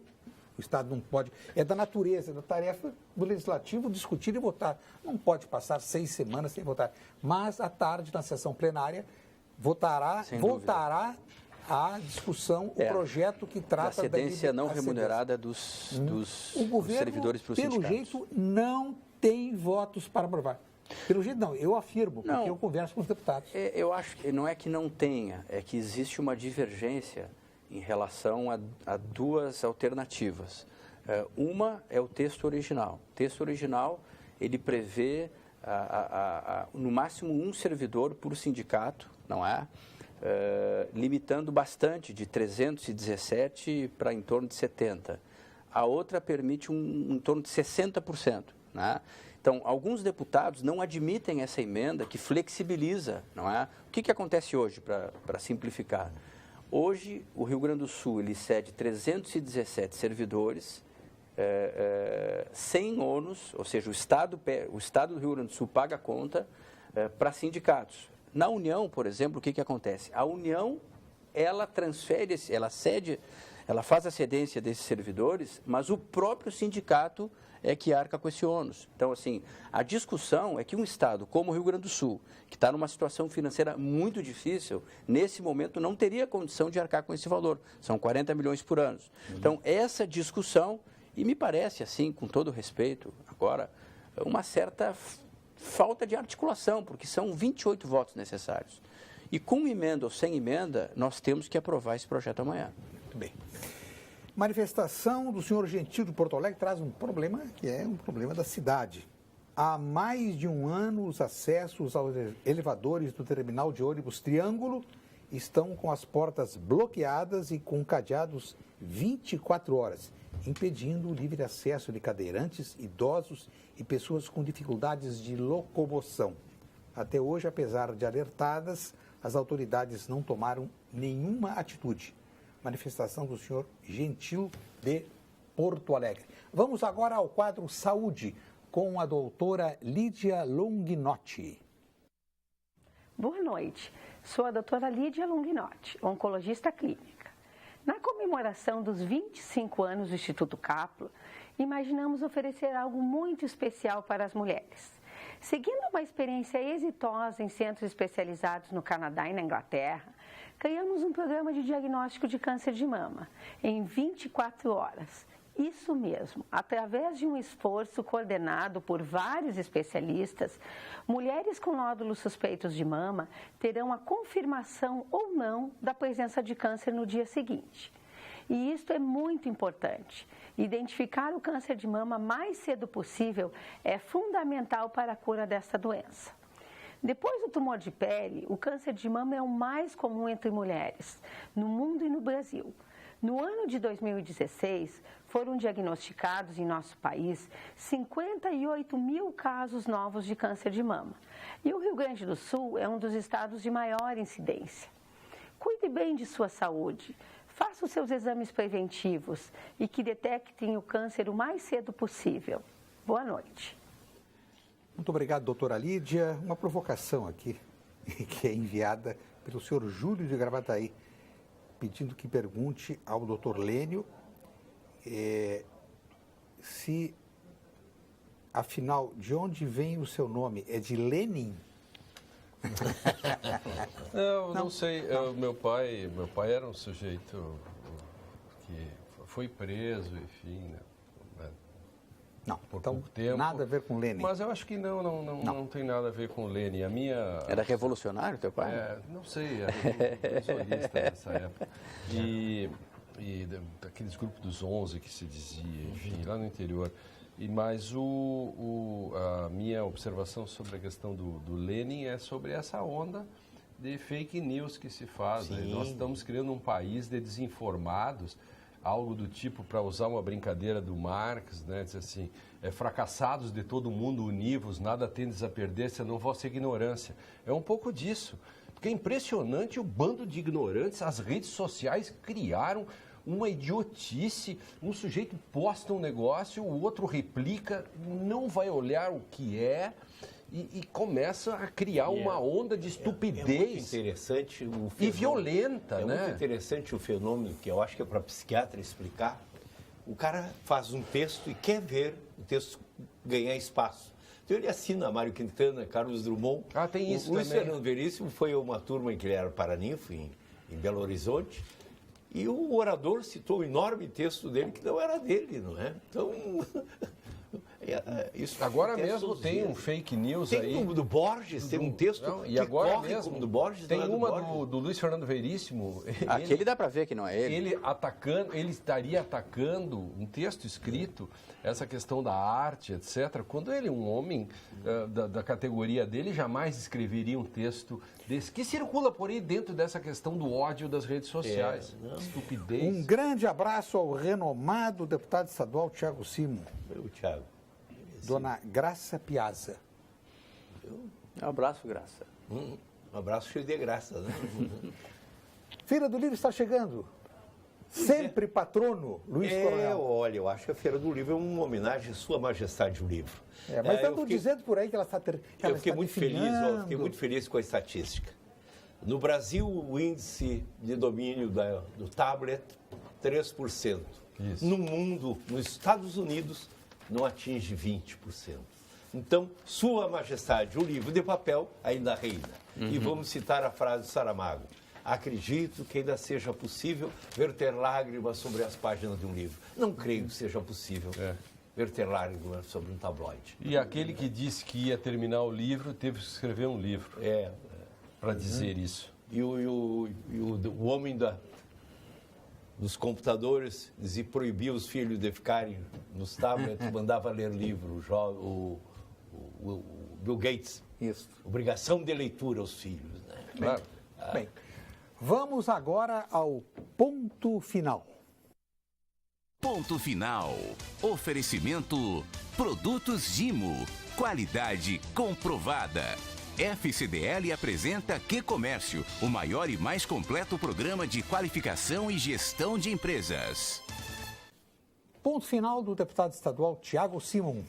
O Estado não pode, é da natureza, da tarefa do Legislativo discutir e votar. Não pode passar 6 semanas sem votar. Mas, à tarde, na sessão plenária, voltará à discussão o projeto que trata da cedência não remunerada dos servidores para os sindicatos. Pelo jeito, não tem votos para aprovar. Pelo jeito, não. Eu afirmo, porque eu converso com os deputados. Eu acho que não é que não tenha, é que existe uma divergência em relação a duas alternativas. Uma é o texto original. O texto original, ele prevê no máximo um servidor por sindicato, não é? Limitando bastante, de 317 para em torno de 70. A outra permite em torno de 60%. Né? Então, alguns deputados não admitem essa emenda que flexibiliza, não é? O que acontece hoje, para simplificar? Hoje, o Rio Grande do Sul, ele cede 317 servidores, sem ônus, ou seja, o Estado do Rio Grande do Sul paga a conta para sindicatos. Na União, por exemplo, o que acontece? A União, ela transfere, ela faz a cedência desses servidores, mas o próprio sindicato é que arca com esse ônus. Então, assim, a discussão é que um Estado como o Rio Grande do Sul, que está numa situação financeira muito difícil, nesse momento não teria condição de arcar com esse valor. São 40 milhões por ano. Então, essa discussão, e me parece, assim, com todo respeito, agora, uma certa falta de articulação, porque são 28 votos necessários. E com emenda ou sem emenda, nós temos que aprovar esse projeto amanhã. Muito bem. Manifestação do senhor Gentil de Porto Alegre traz um problema que é um problema da cidade. Há mais de um ano, os acessos aos elevadores do terminal de ônibus Triângulo estão com as portas bloqueadas e com cadeados 24 horas, impedindo o livre acesso de cadeirantes, idosos e pessoas com dificuldades de locomoção. Até hoje, apesar de alertadas, as autoridades não tomaram nenhuma atitude. Manifestação do senhor Gentil de Porto Alegre. Vamos agora ao quadro Saúde, com a doutora Lídia Longinotti. Boa noite. Sou a doutora Lídia Longinotti, oncologista clínica. Na comemoração dos 25 anos do Instituto Caplo, imaginamos oferecer algo muito especial para as mulheres. Seguindo uma experiência exitosa em centros especializados no Canadá e na Inglaterra, criamos um programa de diagnóstico de câncer de mama em 24 horas. Isso mesmo, através de um esforço coordenado por vários especialistas, mulheres com nódulos suspeitos de mama terão a confirmação ou não da presença de câncer no dia seguinte. E isto é muito importante. Identificar o câncer de mama mais cedo possível é fundamental para a cura desta doença. Depois do tumor de pele, o câncer de mama é o mais comum entre mulheres, no mundo e no Brasil. No ano de 2016, foram diagnosticados em nosso país 58 mil casos novos de câncer de mama. E o Rio Grande do Sul é um dos estados de maior incidência. Cuide bem de sua saúde. Faça os seus exames preventivos e que detectem o câncer o mais cedo possível. Boa noite. Muito obrigado, doutora Lídia. Uma provocação aqui, que é enviada pelo senhor Júlio de Gravataí, pedindo que pergunte ao doutor Lênio se, afinal, de onde vem o seu nome? É de Lenin? Não sei. Meu pai era um sujeito que foi preso, enfim, né? Não, Por então pouco tempo. nada a ver com Lenin. Mas eu acho que não tem nada a ver com Lenin. A minha... Era revolucionário teu pai? Não sei, era revolucionista nessa época. E daqueles grupos dos 11 que se dizia, enfim, lá no interior. Mas a minha observação sobre a questão do Lenin é sobre essa onda de fake news que se faz. Né? Nós estamos criando um país de desinformados, algo do tipo, para usar uma brincadeira do Marx, né? Diz assim, fracassados de todo mundo univos, nada tendes a perder, senão vossa ignorância. É um pouco disso, porque é impressionante o bando de ignorantes, as redes sociais criaram uma idiotice, um sujeito posta um negócio, o outro replica, não vai olhar o que é e começa a criar uma onda de estupidez. É muito interessante o fenômeno. E violenta, né? É muito interessante o fenômeno, que eu acho que é para psiquiatra explicar. O cara faz um texto e quer ver o texto ganhar espaço. Então ele assina Mário Quintana, Carlos Drummond. Tem isso Luiz também. Fernando Veríssimo foi uma turma em que ele era paraninfo, em Belo Horizonte. E o orador citou o enorme texto dele, que não era dele, não é? Então, isso agora mesmo tem um fake news tem aí. Tem um do Borges, tem um texto e agora corre mesmo, como do Borges. Tem não é do uma Borges. do Luiz Fernando Veríssimo. Aquele dá para ver que não é ele. Ele estaria atacando um texto escrito, essa questão da arte, etc. Quando ele, um homem da categoria dele, jamais escreveria um texto desse, que circula por aí dentro dessa questão do ódio das redes sociais. Estupidez. Um grande abraço ao renomado deputado estadual Tiago Simon. Meu Tiago. Dona Graça Piazza. Um abraço, Graça. Um abraço cheio de graça, né? Feira do Livro está chegando. Sempre patrono, Luiz Coronel. Olha, eu acho que a Feira do Livro é uma homenagem à Sua Majestade o Livro. Mas andam dizendo por aí que ela está Eu fiquei muito feliz, fiquei muito feliz com a estatística. No Brasil, o índice de domínio do tablet, 3%. Isso. No mundo, nos Estados Unidos, não atinge 20%. Então, Sua Majestade, o livro de papel ainda reina. E vamos citar a frase de Saramago. Acredito que ainda seja possível verter lágrimas sobre as páginas de um livro. Não creio que seja possível verter lágrimas sobre um tabloide. E aquele que disse que ia terminar o livro, teve que escrever um livro para dizer isso. E o homem dos computadores dizia, proibia os filhos de ficarem nos tablets, mandava ler livro. O Bill Gates. Isso. Obrigação de leitura aos filhos. Né? Claro. Bem, vamos agora ao ponto final. Ponto final. Oferecimento Produtos Gimo. Qualidade comprovada. FCDL apresenta Que Comércio, o maior e mais completo programa de qualificação e gestão de empresas. Ponto final do deputado estadual Tiago Simon.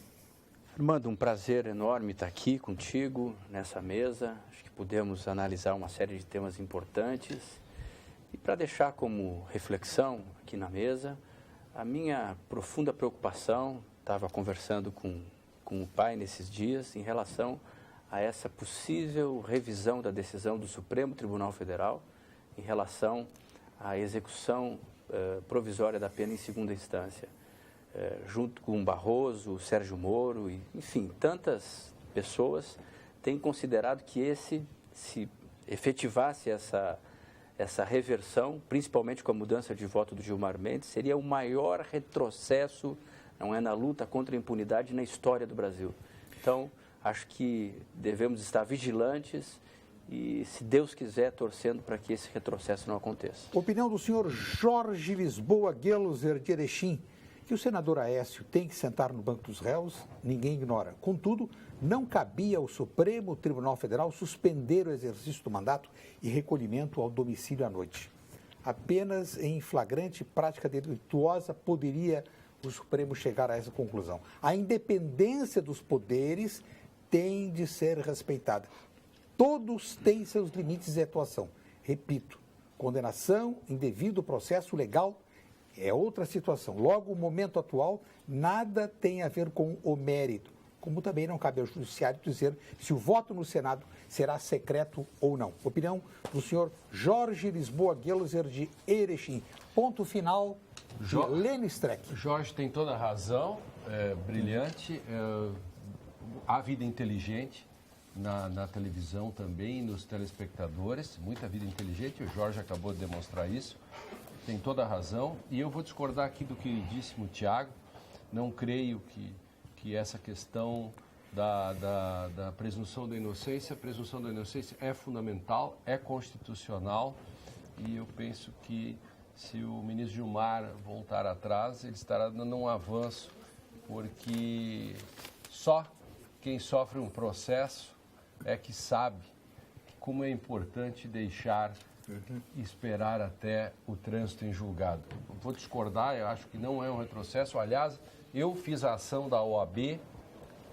Armando, um prazer enorme estar aqui contigo nessa mesa. Acho que pudemos analisar uma série de temas importantes. E para deixar como reflexão aqui na mesa, a minha profunda preocupação, estava conversando com o pai nesses dias, em relação a essa possível revisão da decisão do Supremo Tribunal Federal em relação à execução provisória da pena em segunda instância. Junto com Barroso, Sérgio Moro, e, enfim, tantas pessoas têm considerado que se efetivasse essa reversão, principalmente com a mudança de voto do Gilmar Mendes, seria o maior retrocesso, não é, na luta contra a impunidade na história do Brasil. Então, acho que devemos estar vigilantes e, se Deus quiser, torcendo para que esse retrocesso não aconteça. Opinião do senhor Jorge Lisboa Gueluser de Erechim, que o senador Aécio tem que sentar no banco dos réus, ninguém ignora. Contudo, não cabia ao Supremo Tribunal Federal suspender o exercício do mandato e recolhimento ao domicílio à noite. Apenas em flagrante prática delituosa poderia o Supremo chegar a essa conclusão. A independência dos poderes tem de ser respeitada. Todos têm seus limites de atuação. Repito, condenação, indevido processo legal é outra situação. Logo, o momento atual nada tem a ver com o mérito, como também não cabe ao judiciário dizer se o voto no Senado será secreto ou não. Opinião do senhor Jorge Lisboa Gueluser de Erechim. Ponto final de Lene Streck. Jorge tem toda a razão, brilhante, há vida inteligente na televisão também, nos telespectadores, muita vida inteligente, o Jorge acabou de demonstrar isso, tem toda a razão, e eu vou discordar aqui do queridíssimo Tiago, não creio que essa questão da presunção da inocência, a presunção da inocência é fundamental, é constitucional, e eu penso que se o ministro Gilmar voltar atrás, ele estará dando um avanço, porque só quem sofre um processo é que sabe como é importante deixar esperar até o trânsito em julgado. Eu vou discordar, eu acho que não é um retrocesso. Aliás, eu fiz a ação da OAB,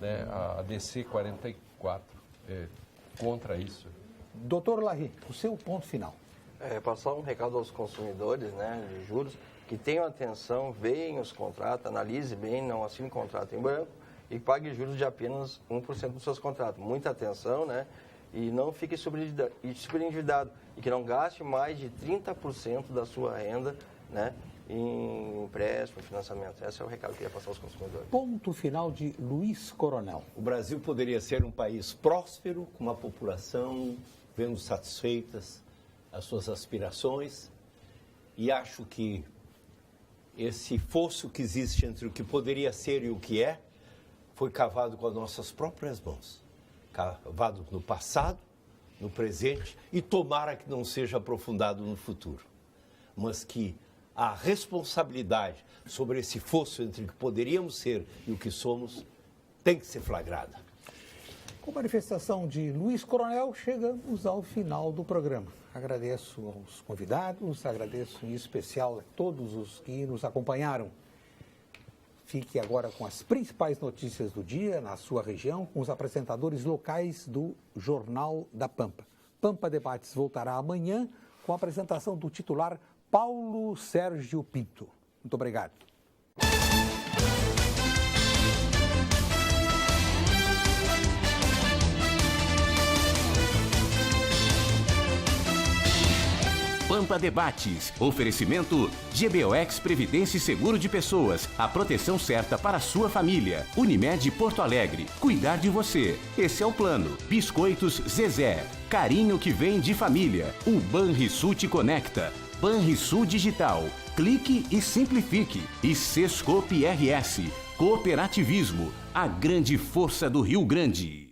né, a DC 44, contra isso. Doutor Larry, o seu ponto final. Passar um recado aos consumidores, né, de juros, que tenham atenção, veem os contratos, analise bem, não assine contrato em branco e pague juros de apenas 1% dos seus contratos. Muita atenção, né? E não fique superendividado. E que não gaste mais de 30% da sua renda, né, em empréstimo, financiamento. Esse é o recado que eu queria passar aos consumidores. Ponto final de Luiz Coronel. O Brasil poderia ser um país próspero, com uma população vendo satisfeitas as suas aspirações. E acho que esse fosso que existe entre o que poderia ser e o que é, foi cavado com as nossas próprias mãos. Cavado no passado, no presente, e tomara que não seja aprofundado no futuro. Mas que a responsabilidade sobre esse fosso entre o que poderíamos ser e o que somos tem que ser flagrada. Com a manifestação de Luiz Coronel, chegamos ao final do programa. Agradeço aos convidados, agradeço em especial a todos os que nos acompanharam. Fique agora com as principais notícias do dia na sua região, com os apresentadores locais do Jornal da Pampa. Pampa Debates voltará amanhã com a apresentação do titular Paulo Sérgio Pinto. Muito obrigado. Pampa Debates. Oferecimento GBOX Previdência e Seguro de Pessoas. A proteção certa para a sua família. Unimed Porto Alegre. Cuidar de você. Esse é o plano. Biscoitos Zezé. Carinho que vem de família. O Banrisul te conecta. Banrisul Digital. Clique e simplifique. E Sescope RS. Cooperativismo. A grande força do Rio Grande.